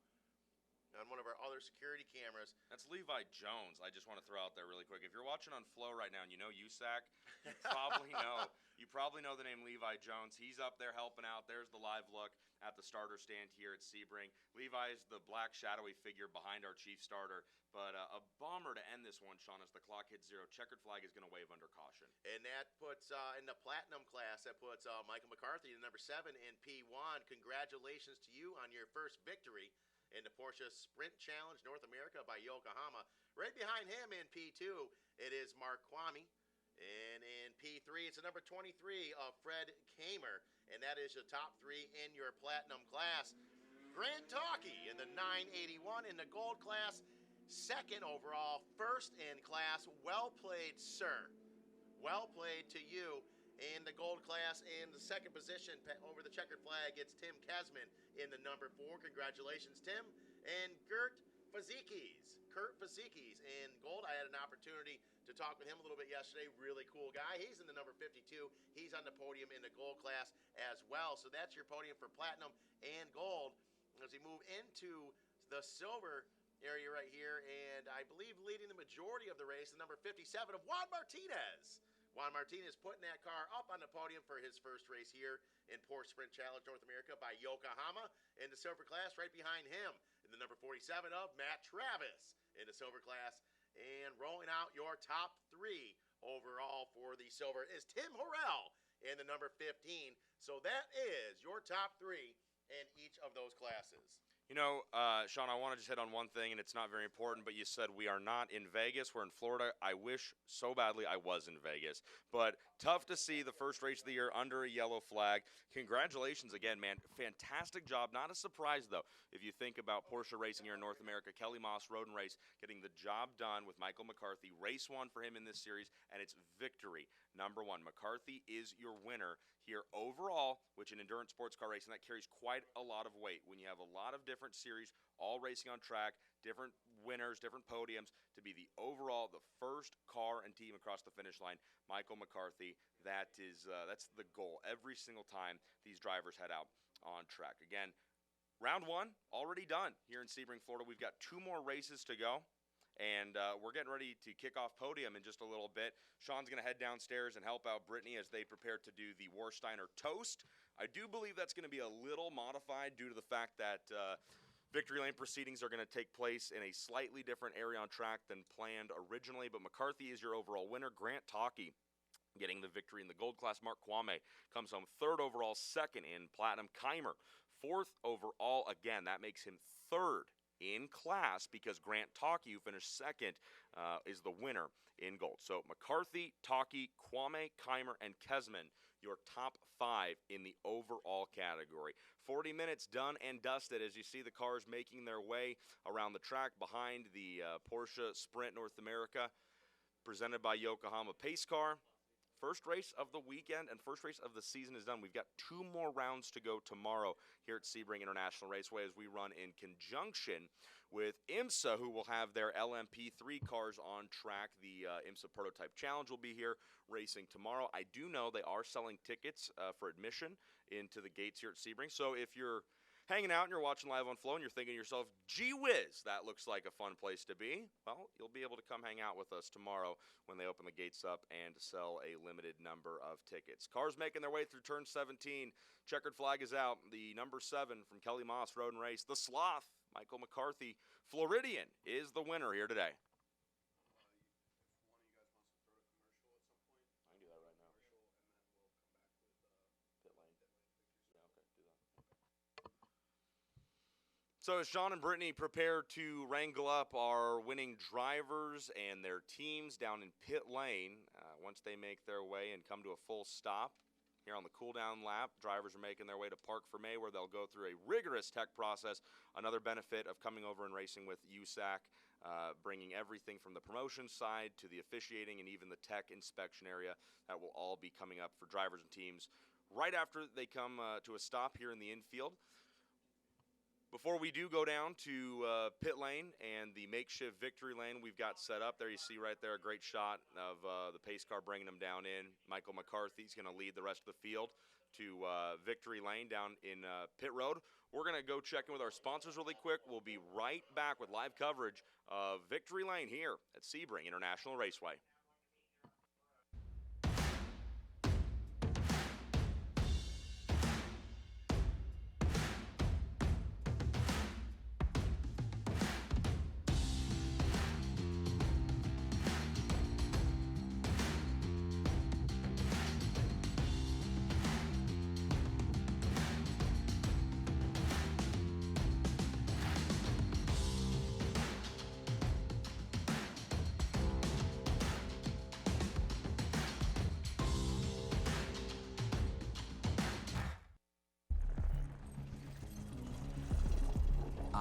on one of our other security cameras. That's Levi Jones. I just want to throw out there really quick. If you're watching on Flow right now and you know USAC, you probably know the name Levi Jones. He's up there helping out. There's the live look at the starter stand here at Sebring. Levi's the black shadowy figure behind our chief starter. But a bummer to end this one, Sean, as the clock hits 0. Checkered flag is going to wave under caution. And that puts in the platinum class, that puts Michael McCarthy in number 7 in P1. Congratulations to you on your first victory in the Porsche Sprint Challenge North America by Yokohama. Right behind him in P2, it is Mark Kwame. And in P3, it's the number 23 of Fred Kamer. And that is the top 3 in your platinum class. Grant Talkie in the 981 in the gold class. Second overall, first in class. Well played, sir. Well played to you in the gold class. In the second position over the checkered flag, it's Tim Kesman in the number 4. Congratulations, Tim. And Kurt Fazikis in gold. I had an opportunity to talk with him a little bit yesterday. Really cool guy. He's in the number 52. He's on the podium in the gold class as well. So that's your podium for platinum and gold. As we move into the silver area right here, and I believe leading the majority of the race, the number 57 of Juan Martinez. Juan Martinez putting that car up on the podium for his first race here in Porsche Sprint Challenge North America by Yokohama in the silver class. Right behind him in the number 47 of Matt Travis in the silver class. And rolling out your top 3 overall for the silver is Tim Horrell in the number 15. So that is your top 3 in each of those classes. You know, Sean, I want to just hit on one thing, and it's not very important, but you said we are not in Vegas. We're in Florida. I wish so badly I was in Vegas. But tough to see the first race of the year under a yellow flag. Congratulations again, man. Fantastic job. Not a surprise, though, if you think about Porsche racing here in North America. Kelly Moss, Road and Race, getting the job done with Michael McCarthy. Race 1 for him in this series, and it's victory number 1. McCarthy is your winner here overall, which in endurance sports car racing, that carries quite a lot of weight. When you have a lot of different series, all racing on track, different winners, different podiums, to be the overall, the first car and team across the finish line, Michael McCarthy, that's the goal every single time these drivers head out on track. Again, round 1 already done here in Sebring, Florida. We've got 2 more races to go. And we're getting ready to kick off podium in just a little bit. Sean's going to head downstairs and help out Brittany as they prepare to do the Warsteiner Toast. I do believe that's going to be a little modified due to the fact that Victory Lane proceedings are going to take place in a slightly different area on track than planned originally. But McCarthy is your overall winner. Grant Talkie getting the victory in the gold class. Mark Kwame comes home 3rd overall, 2nd in platinum. Keimer 4th overall. Again, that makes him 3rd in class because Grant Talkie, who finished 2nd, is the winner in gold. So McCarthy, Talkie, Kwame, Keimer, and Kesman, your top 5 in the overall category. 40 minutes done and dusted as you see the cars making their way around the track behind the Porsche Sprint North America, presented by Yokohama Pace Car. First race of the weekend and first race of the season is done. We've got 2 more rounds to go tomorrow here at Sebring International Raceway as we run in conjunction with IMSA, who will have their LMP3 cars on track. The IMSA Prototype Challenge will be here racing tomorrow. I do know they are selling tickets for admission into the gates here at Sebring. So if you're hanging out and you're watching live on Flow and you're thinking to yourself, gee whiz, that looks like a fun place to be, well, you'll be able to come hang out with us tomorrow when they open the gates up and sell a limited number of tickets. Cars making their way through turn 17. Checkered flag is out. The number 7 from Kelly Moss, Road and Race. The Sloth, Michael McCarthy, Floridian, is the winner here today. If one of you guys wants to throw a commercial at some point, I can do that right now. and then we'll come back with Pit lane. pictures. Yeah, okay, do that. So as Sean and Brittany prepare to wrangle up our winning drivers and their teams down in pit lane, once they make their way and come to a full stop here on the cool-down lap, drivers are making their way to Park for May, where they'll go through a rigorous tech process. Another benefit of coming over and racing with USAC, bringing everything from the promotion side to the officiating and even the tech inspection area. That will all be coming up for drivers and teams right after they come to a stop here in the infield. Before we do go down to pit lane and the makeshift victory lane we've got set up there, you see right there a great shot of the pace car bringing them down in. Michael McCarthy's going to lead the rest of the field to victory lane down in pit road. We're going to go check in with our sponsors really quick. We'll be right back with live coverage of victory lane here at Sebring International Raceway.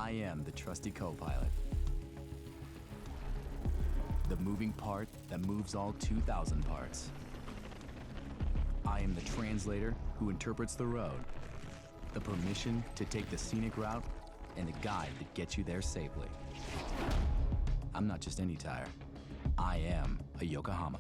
I am the trusty co-pilot. The moving part that moves all 2,000 parts. I am the translator who interprets the road. The permission to take the scenic route and the guide that gets you there safely. I'm not just any tire. I am a Yokohama.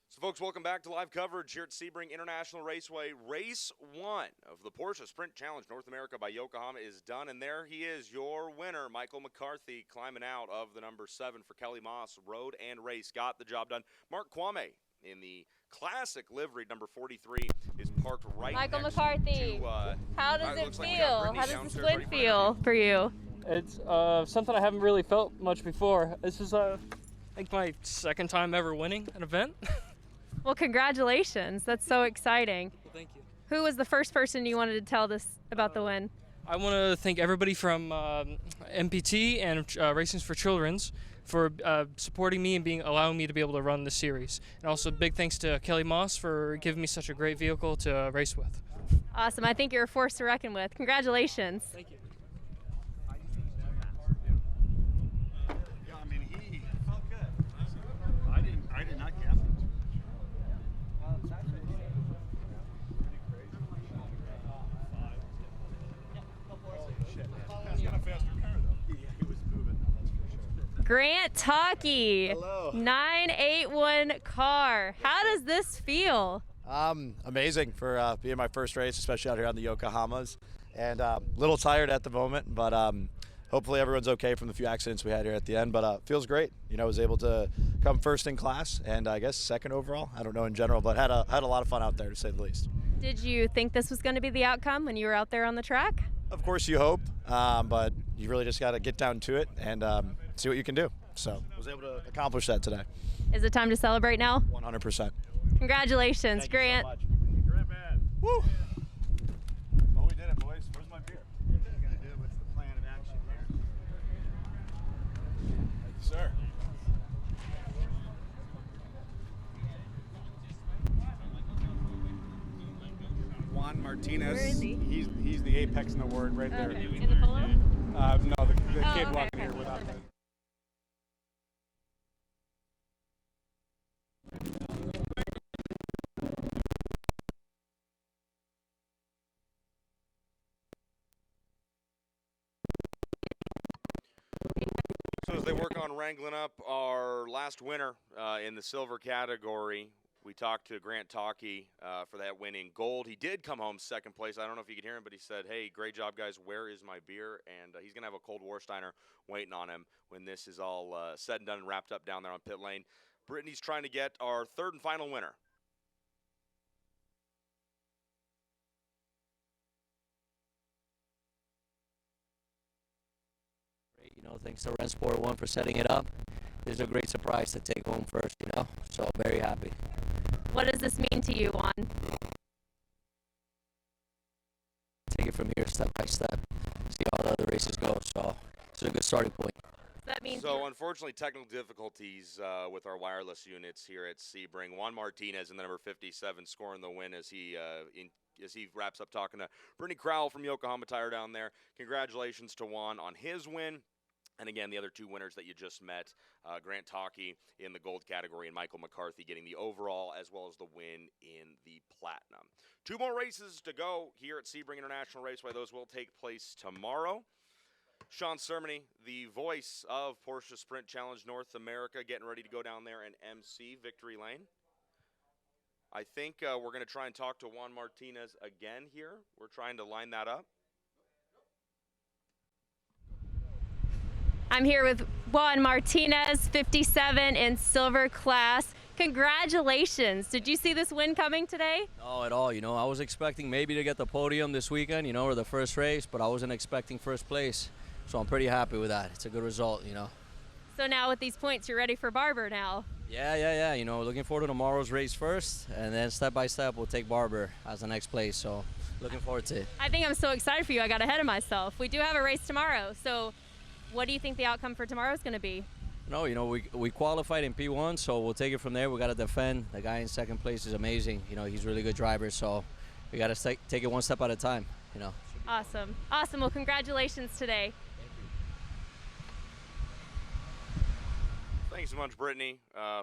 So, folks, welcome back to live coverage here at Sebring International Raceway. Race 1 of the Porsche Sprint Challenge North America by Yokohama is done, and there he is, your winner, Michael McCarthy, climbing out of the number 7 for Kelly Moss. Road and race got the job done. Mark Kwame in the classic livery number 43 is parked right Michael next McCarthy, to, how does it looks like we feel? got Brittany How does this downstairs win ready for feel interview. for you? It's something I haven't really felt much before. This is, I think, my second time ever winning an event. Well, congratulations. That's so exciting. Well, thank you. Who was the first person you wanted to tell this about the win? I want to thank everybody from MPT and Racing for Children's for supporting me and allowing me to be able to run the series. And also big thanks to Kelly Moss for giving me such a great vehicle to race with. Awesome. I think you're a force to reckon with. Congratulations. Thank you. Yeah, I mean, he felt good. I did not gas it. He's got a faster car, though. Yeah, he was moving, that's for sure. Grant Talkie, Hello. 981 car. How does this feel? Amazing for being my first race, especially out here on the Yokohamas. And a little tired at the moment, but hopefully everyone's okay from the few accidents we had here at the end. But feels great. You know, was able to come first in class and I guess second overall. I don't know in general, but had a lot of fun out there to say the least. Did you think this was going to be the outcome when you were out there on the track? Of course you hope, but you really just got to get down to it and see what you can do. So was able to accomplish that today. Is it time to celebrate now? 100%. Congratulations, Thank Grant. you so much. Grant, man. Woo! Well, we did it, boys. Where's my beer? What's the plan of action here? Thank you, sir. Juan Martinez. Where is he? He's the apex in the word right there. Okay. In the polo? No, the Oh, kid okay, walking okay. here without the. So as they work on wrangling up our last winner in the silver category, we talked to Grant Talkie for that win in gold. He did come home second place. I don't know if you could hear him, but he said, hey, great job, guys. Where is my beer? And he's going to have a cold Warsteiner waiting on him when this is all said and done and wrapped up down there on pit lane. Brittany's trying to get our third and final winner. You know, thanks to Rensport One for setting it up. It's a great surprise to take home first, you know, so very happy. What does this mean to you, Juan? Take it from here step by step, see how the other races go, so it's a good starting point. That means So unfortunately, technical difficulties with our wireless units here at Sebring. Juan Martinez in the number 57 scoring the win as he wraps up talking to Brittany Crowell from Yokohama Tire down there. Congratulations to Juan on his win. And again, the other two winners that you just met, Grant Talkie in the gold category and Michael McCarthy getting the overall as well as the win in the platinum. Two more races to go here at Sebring International Raceway. Those will take place tomorrow. Sean Cermony, the voice of Porsche Sprint Challenge North America, getting ready to go down there and MC Victory Lane. I think we're going to try and talk to Juan Martinez again here. We're trying to line that up. I'm here with Juan Martinez, 57 in silver class. Congratulations. Did you see this win coming today? No, at all. I was expecting maybe to get the podium this weekend, or the first race, but I wasn't expecting first place. So I'm pretty happy with that. It's a good result. So now with these points, you're ready for Barber now. Yeah. Looking forward to tomorrow's race first, and then step by step we'll take Barber as the next place. So looking forward to it. I think I'm so excited for you. I got ahead of myself. We do have a race tomorrow. So what do you think the outcome for tomorrow is going to be? No, we qualified in P1, so we'll take it from there. We got to defend. The guy in second place is amazing. He's a really good driver, so we got to take it one step at a time. Awesome. Well, congratulations today. Thanks so much, Brittany,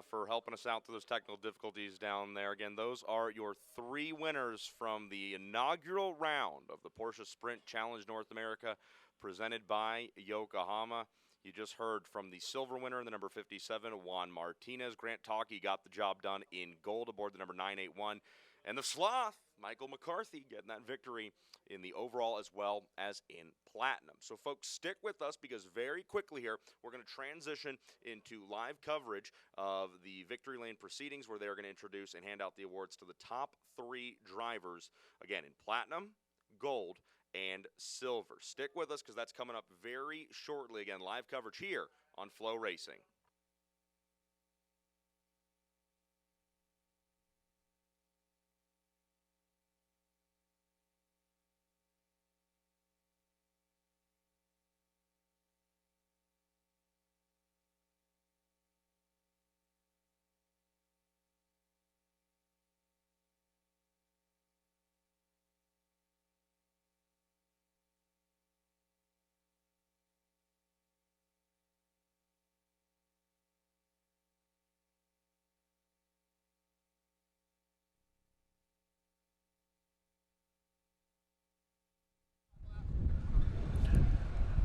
for helping us out through those technical difficulties down there. Again, those are your 3 winners from the inaugural round of the Porsche Sprint Challenge North America, presented by Yokohama. You just heard from the silver winner, the number 57, Juan Martinez. Grant Talkie got the job done in gold aboard the number 981. And the sloth, Michael McCarthy, getting that victory in the overall as well as in platinum. So, folks, stick with us because very quickly here, we're going to transition into live coverage of the Victory Lane proceedings where they're going to introduce and hand out the awards to the top 3 drivers, again, in platinum, gold, and silver. Stick with us because that's coming up very shortly. Again, live coverage here on Flow Racing.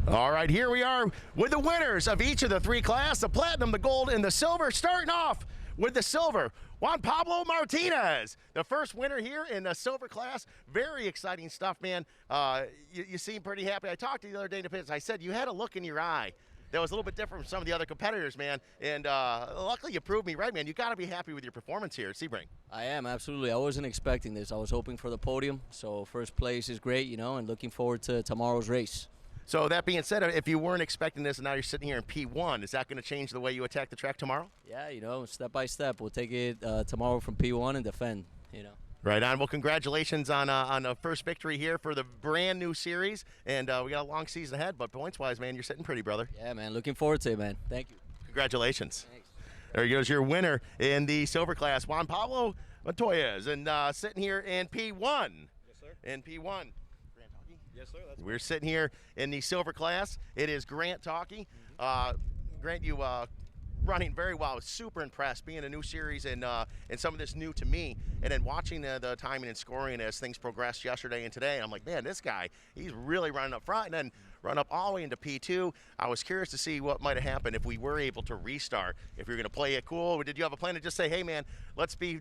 All right, here we are with the winners of each of the 3 classes, the platinum, the gold, and the silver. Starting off with the silver, Juan Pablo Martinez, the first winner here in the silver class. Very exciting stuff, man. You seem pretty happy. I talked to you the other day in the pits. I said you had a look in your eye that was a little bit different from some of the other competitors, man. And luckily you proved me right, man. You got to be happy with your performance here at Sebring. I am, absolutely. I wasn't expecting this. I was hoping for the podium, so first place is great, and looking forward to tomorrow's race. So that being said, if you weren't expecting this and now you're sitting here in P1, is that going to change the way you attack the track tomorrow? Yeah, step by step. We'll take it tomorrow from P1 and defend, Right on. Well, congratulations on the first victory here for the brand new series. And we got a long season ahead, but points-wise, man, you're sitting pretty, brother. Yeah, man. Looking forward to it, man. Thank you. Congratulations. Thanks. There goes your winner in the silver class, Juan Pablo Montoyas. And sitting here in P1. Yes, sir. In P1. Yes, sir. We're sitting here in the silver class. It is Grant Talkie. Grant, you running very well. I was super impressed being a new series and some of this new to me. And then watching the timing and scoring as things progressed yesterday and today, I'm like, man, this guy, he's really running up front. And then run up all the way into P2. I was curious to see what might have happened if we were able to restart. If you're going to play it cool, did you have a plan to just say, hey man, let's be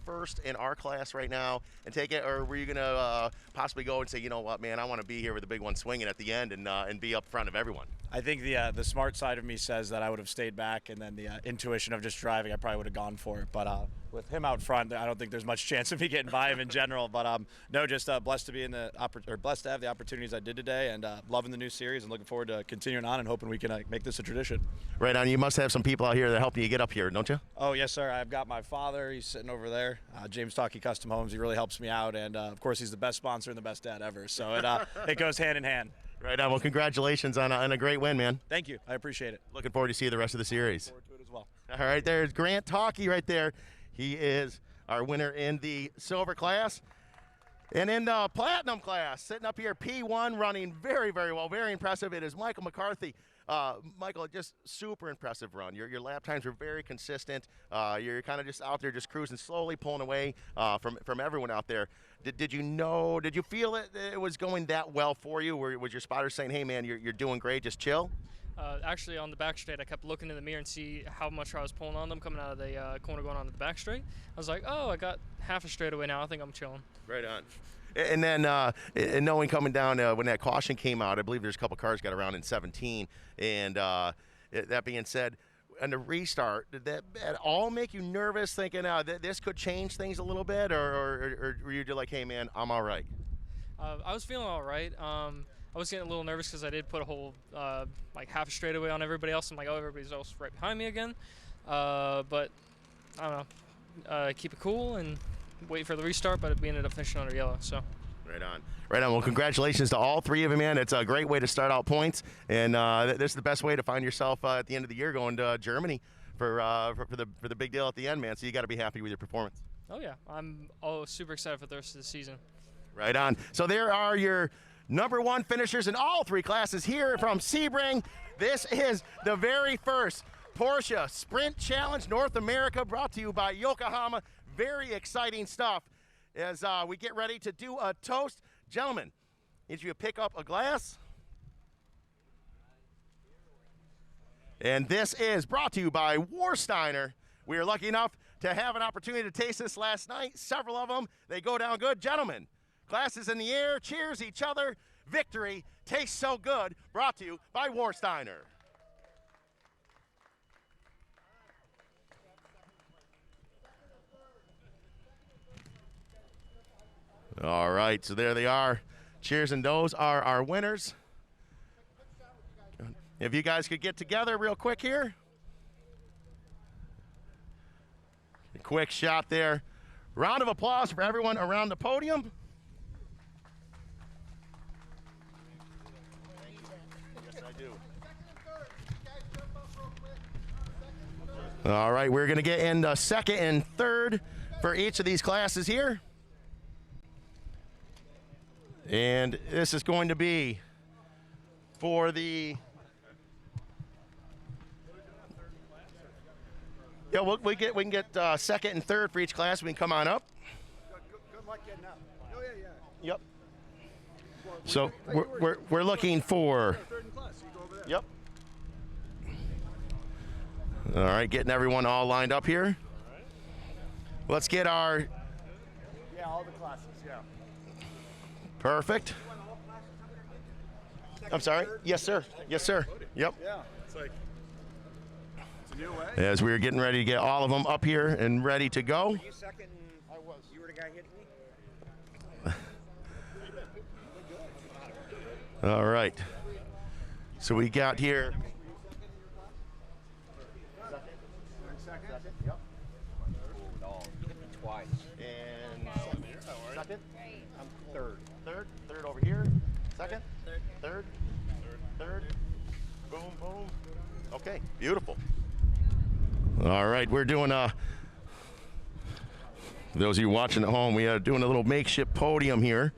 first in our class right now and take it, or were you going to possibly go and say, you know what, man, I want to be here with the big one swinging at the end and be up front of everyone? I think the smart side of me says that I would have stayed back, and then the intuition of just driving, I probably would have gone for it. But with him out front, I don't think there's much chance of me getting by him in general. But no, just blessed to be blessed to have the opportunities I did today, and loving the new series and looking forward to continuing on and hoping we can make this a tradition. Right on. You must have some people out here that help you get up here, don't you? Oh yes, sir. I've got my father. He's sitting over there. James Talkie Custom Homes. He really helps me out, and of course he's the best sponsor and the best dad ever. So it goes hand in hand. Right on. Well, congratulations on a great win, man. Thank you. I appreciate it. Looking forward to see you the rest of the series. Looking forward to it as well. All right, there's Grant Talkie right there. He is our winner in the silver class. And in the platinum class, sitting up here, P1, running very, very well, very impressive. It is Michael McCarthy. Michael, just super impressive run. Your lap times were very consistent. You're kind of just out there just cruising, slowly pulling away from everyone out there. Did you feel it was going that well for you? Was your spotter saying, hey, man, you're doing great, just chill? Actually, on the back straight, I kept looking in the mirror and see how much I was pulling on them coming out of the corner going onto the back straight. I was like, oh, I got half a straightaway now. I think I'm chilling. Right on. And then and knowing coming down when that caution came out, I believe there's a couple cars got around in 17. And that being said, and the restart, did that at all make you nervous, thinking this could change things a little bit, or were you just like, hey man, I'm all right? I was feeling all right. I was getting a little nervous because I did put a whole like half a straightaway on everybody else. I'm like, oh, everybody's else right behind me again. But I don't know, keep it cool and wait for the restart. But we ended up finishing under yellow. So. Right on. Right on. Well, congratulations to all three of you, man. It's a great way to start out points, and this is the best way to find yourself at the end of the year going to Germany for the big deal at the end, man. So you got to be happy with your performance. Oh yeah, I'm super excited for the rest of the season. Right on. So there are your #1 finishers in all three classes here from Sebring. This is the very first Porsche Sprint Challenge North America, brought to you by Yokohama. Very exciting stuff. As we get ready to do a toast. Gentlemen, need you to pick up a glass. And this is brought to you by Warsteiner. We are lucky enough to have an opportunity to taste this last night. Several of them, they go down good. Gentlemen, glasses in the air, cheers each other. Victory tastes so good, brought to you by Warsteiner. All right, so there they are. Cheers, and those are our winners. If you guys could get together real quick here. A quick shot there. Round of applause for everyone around the podium. Yes, I do. All right, we're going to get in the second and third for each of these classes here. And this is going to be for the... Yeah, we can get second and third for each class. We can come on up. Good luck getting up. Oh, yeah. Yep. So we're looking for... Third in class. You go over there. Yep. All right, getting everyone all lined up here. All right. Let's get our... Yeah, all the classes, yeah. Perfect. I'm sorry. Yes, sir. Yes, sir. Yep. Yeah, it's like, it's a new way. As we were getting ready to get all of them up here and ready to go. You second, I was. You were the guy hitting me? All right. So we got here. Second. Yep. No, you hit me twice. And second. I'm third. Third over here. Second. Third. Boom, boom. Okay, beautiful. All right, we're doing for those of you watching at home, we are doing a little makeshift podium here.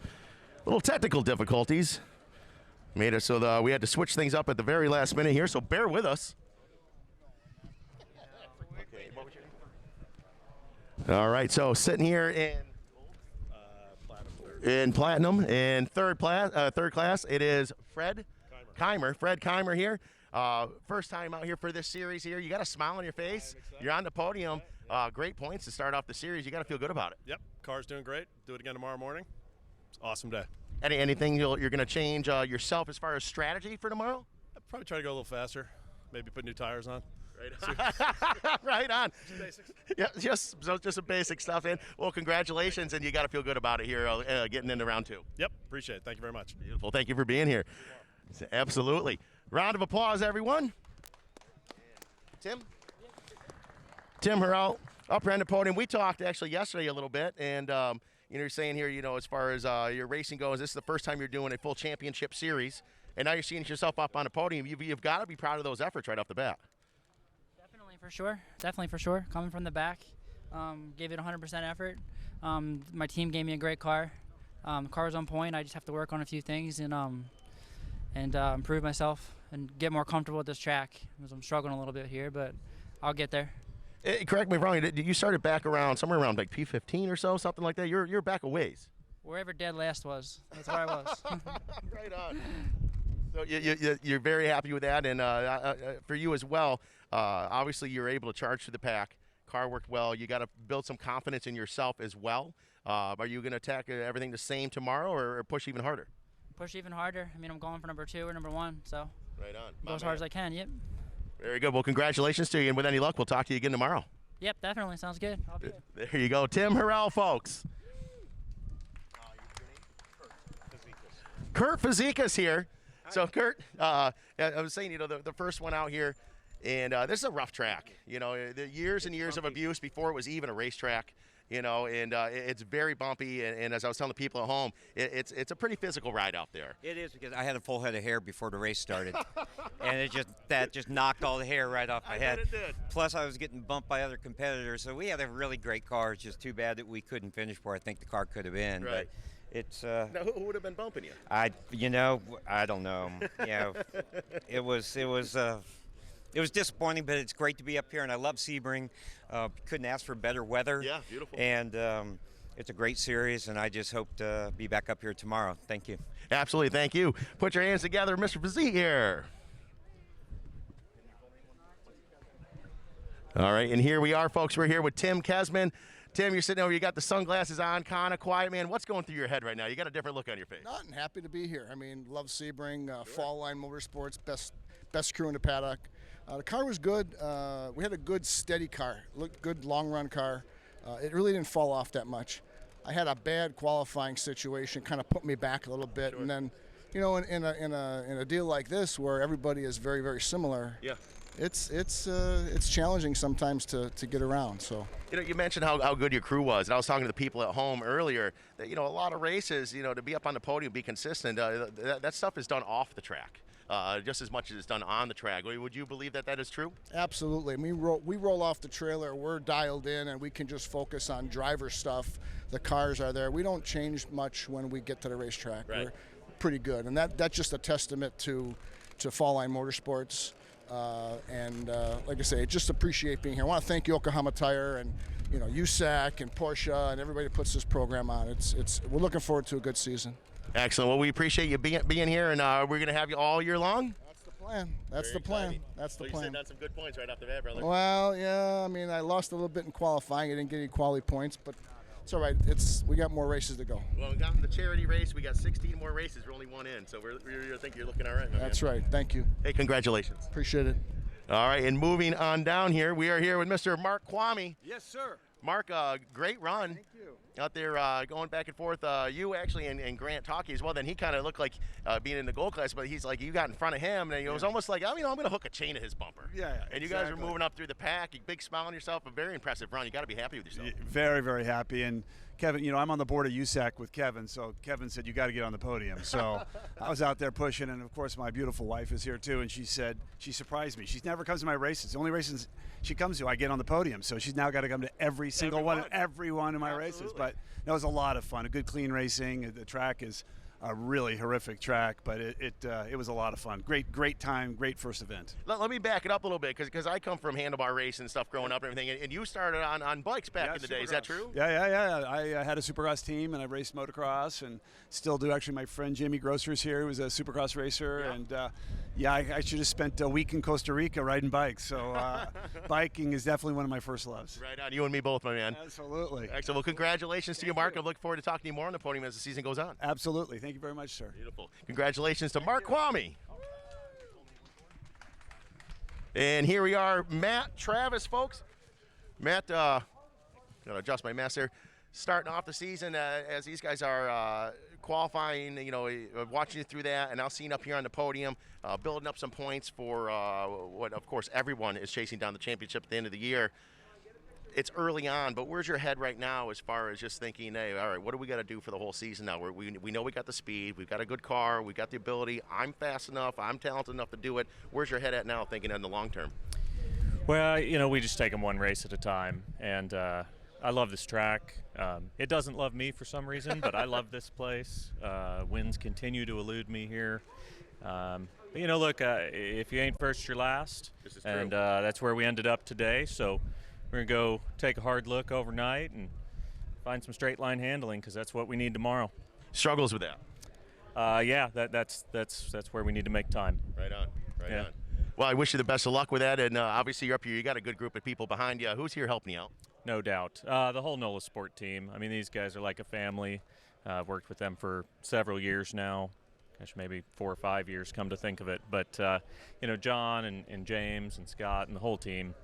Little technical difficulties made it so that we had to switch things up at the very last minute here, so bear with us. Okay, what was your name? All right, so sitting here in platinum and third class, it is Fred Keimer here. First time out here for this series here. You got a smile on your face. You're on the podium. Great points to start off the series. You got to feel good about it. Yep, car's doing great. Do it again tomorrow morning. It's an awesome day. Anything you're going to change yourself as far as strategy for tomorrow? I'll probably try to go a little faster. Maybe put new tires on. Right on. Just basics. Yeah, just some basic stuff in. Well, congratulations, and you got to feel good about it here, getting into round 2. Yep, appreciate it. Thank you very much. Beautiful. Thank you for being here. Absolutely. Round of applause, everyone. Tim Harrell, up around the podium. We talked actually yesterday a little bit, and you're saying here, as far as your racing goes, this is the first time you're doing a full championship series, and now you're seeing yourself up on the podium. You've got to be proud of those efforts right off the bat. Definitely for sure. Coming from the back, gave it 100% effort. My team gave me a great car. The car was on point. I just have to work on a few things and improve myself and get more comfortable with this track, because I'm struggling a little bit here, but I'll get there. Correct me if I'm wrong. You started back somewhere around like P15 or so, something like that. You're back a ways. Wherever dead last was, that's where I was. Right on. So you're very happy with that, and for you as well. Obviously, you're able to charge to the pack. Car worked well. You got to build some confidence in yourself as well. Are you going to attack everything the same tomorrow, or push even harder? Push even harder. I mean, I'm going for number 2 or number 1, so right on. go as hard as I can. Yep. Very good. Well, congratulations to you, and with any luck, we'll talk to you again tomorrow. Yep, definitely. Sounds good. I'll be there. There you go. Tim Harrell, folks. Kurt Fazekas here. So, Kurt, I was saying, the first one out here, and this is a rough track. The years and years of abuse before it was even a racetrack. And it's very bumpy. And as I was telling the people at home, it's a pretty physical ride out there. It is, because I had a full head of hair before the race started, and that just knocked all the hair right off my head. Bet it did. Plus, I was getting bumped by other competitors, so we had a really great car. It's just too bad that we couldn't finish where I think the car could have been. Right. But it's Now, who would have been bumping you? I don't know. It was disappointing, but it's great to be up here, and I love Sebring. Couldn't ask for better weather. Yeah, beautiful. And it's a great series, and I just hope to be back up here tomorrow. Thank you. Absolutely. Thank you. Put your hands together, Mr. Fazekas here. All right, and here we are, folks. We're here with Tim Kesman. Tim, you're sitting over, you got the sunglasses on, kind of quiet, man. What's going through your head right now? You got a different look on your face. Not and happy to be here. I mean, love Sebring, Fall Line Motorsports, best crew in the paddock. The car was good. We had a good, steady car. Looked good, long-run car. It really didn't fall off that much. I had a bad qualifying situation, kind of put me back a little bit, and then, in a deal like this where everybody is very, very similar. Yeah. It's challenging sometimes to get around. So you mentioned how good your crew was, and I was talking to the people at home earlier that a lot of races, to be up on the podium, be consistent, that stuff is done off the track. Just as much as it's done on the track. Would you believe that is true? Absolutely. I mean, we roll off the trailer, we're dialed in, and we can just focus on driver stuff. The cars are there. We don't change much when we get to the racetrack. Right. We're pretty good, and that's just a testament to Fall Line Motorsports. Like I say, just appreciate being here. I want to thank Yokohama Tire and USAC and Porsche and everybody that puts this program on. We're looking forward to a good season. Excellent. Well, we appreciate you being here, and we're going to have you all year long. That's the plan. That's the plan. That's the plan. You sent out some good points right off the bat, brother. Well, yeah. I mean, I lost a little bit in qualifying. I didn't get any quality points, but it's all right. We got more races to go. Well, we got the charity race. We got 16 more races. We're only one in, so I think you're looking all right. That's right. Thank you. Hey, congratulations. Appreciate it. All right, and moving on down here, we are here with Mr. Mark Kwame. Yes, sir. Mark, great run. Thank you. Out there going back and forth. You actually and Grant talking as well. Then he kind of looked like being in the gold class, but he's like, you got in front of him, and it was almost like, I'm going to hook a chain to his bumper. Yeah, and you guys were moving up through the pack. A big smile on yourself. A very impressive run. You got to be happy with yourself. Very, very happy. And Kevin, I'm on the board of USAC with Kevin, so Kevin said, you got to get on the podium. So I was out there pushing, and of course my beautiful wife is here too, and she said, she surprised me. She never comes to my races. The only races she comes to, I get on the podium. So she's now got to come to every single one of my races. But that was a lot of fun. A good, clean racing. The track is a really horrific track, but it was a lot of fun. Great time, great first event. Let me back it up a little bit, because I come from handlebar racing and stuff growing up and everything, and you started on bikes back in the day. Is that true? Yeah. I had a supercross team, and I raced motocross, and still do. Actually, my friend Jamie Grosser's here, who was a supercross racer, and I should have spent a week in Costa Rica riding bikes. So biking is definitely one of my first loves. Right on. You and me both, my man. Absolutely. Excellent. Well, congratulations to you, Mark. I look forward to talking to you more on the podium as the season goes on. Absolutely. Thank you very much, sir. Beautiful. Congratulations to Mark Kwame. And here we are, Matt Travis, folks. Matt, gotta adjust my mask here. Starting off the season as these guys are qualifying, watching you through that, and now seeing up here on the podium, building up some points for what, of course, everyone is chasing down the championship at the end of the year. It's early on, but where's your head right now as far as just thinking, hey, all right, what do we got to do for the whole season now? We know we got the speed, we've got a good car, we got the ability, I'm fast enough, I'm talented enough to do it. Where's your head at now thinking in the long term? Well, we just take them one race at a time, and I love this track. It doesn't love me for some reason, but I love this place. Winds continue to elude me here. But look, if you ain't first, you're last. This is true. And that's where we ended up today, so we're going to go take a hard look overnight and find some straight line handling, because that's what we need tomorrow. Struggles with that? Yeah, that's where we need to make time. Right on. Well, I wish you the best of luck with that, and obviously you're up here. You got a good group of people behind you. Who's here helping you out? No doubt. The whole NOLA Sport team. I mean, these guys are like a family. I've worked with them for several years now. gosh, maybe 4 or 5 years, come to think of it. But, John and James and Scott and the whole team,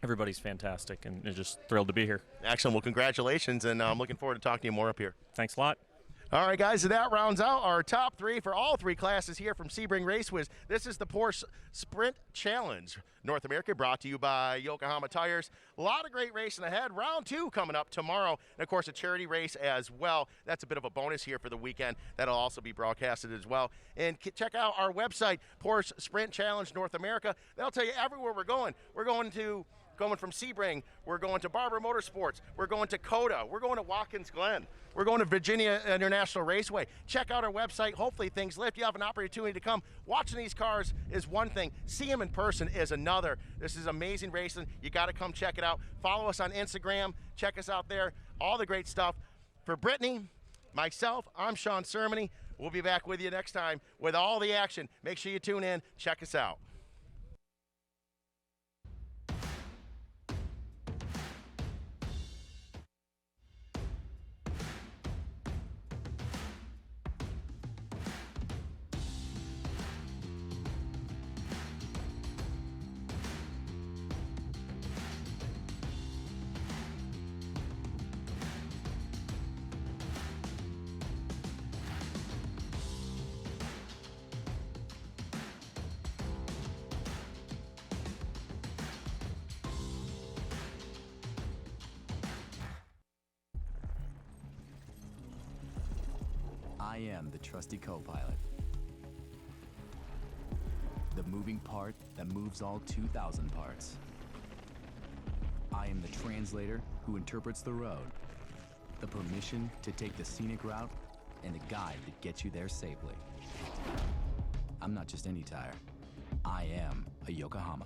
everybody's fantastic, and just thrilled to be here. Excellent. Well, congratulations, and I'm looking forward to talking to you more up here. Thanks a lot. All right, guys, so that rounds out our top 3 for all 3 classes here from Sebring Raceway. This is the Porsche Sprint Challenge North America, brought to you by Yokohama Tires. A lot of great racing ahead. Round 2 coming up tomorrow, and of course a charity race as well. That's a bit of a bonus here for the weekend. That'll also be broadcasted as well. And check out our website, Porsche Sprint Challenge North America. That'll tell you everywhere we're going. We're going from Sebring, we're going to Barber Motorsports, we're going to Coda, we're going to Watkins Glen, we're going to Virginia International Raceway. Check out our website. Hopefully things lift. You have an opportunity to come. Watching these cars is one thing. See them in person is another. This is amazing racing. You got to come check it out. Follow us on Instagram. Check us out there. All the great stuff. For Brittany, myself, I'm Sean Sermony. We'll be back with you next time with all the action. Make sure you tune in. Check us out. I am the trusty co-pilot. The moving part that moves all 2,000 parts. I am the translator who interprets the road, the permission to take the scenic route, and the guide that gets you there safely. I'm not just any tire. I am a Yokohama.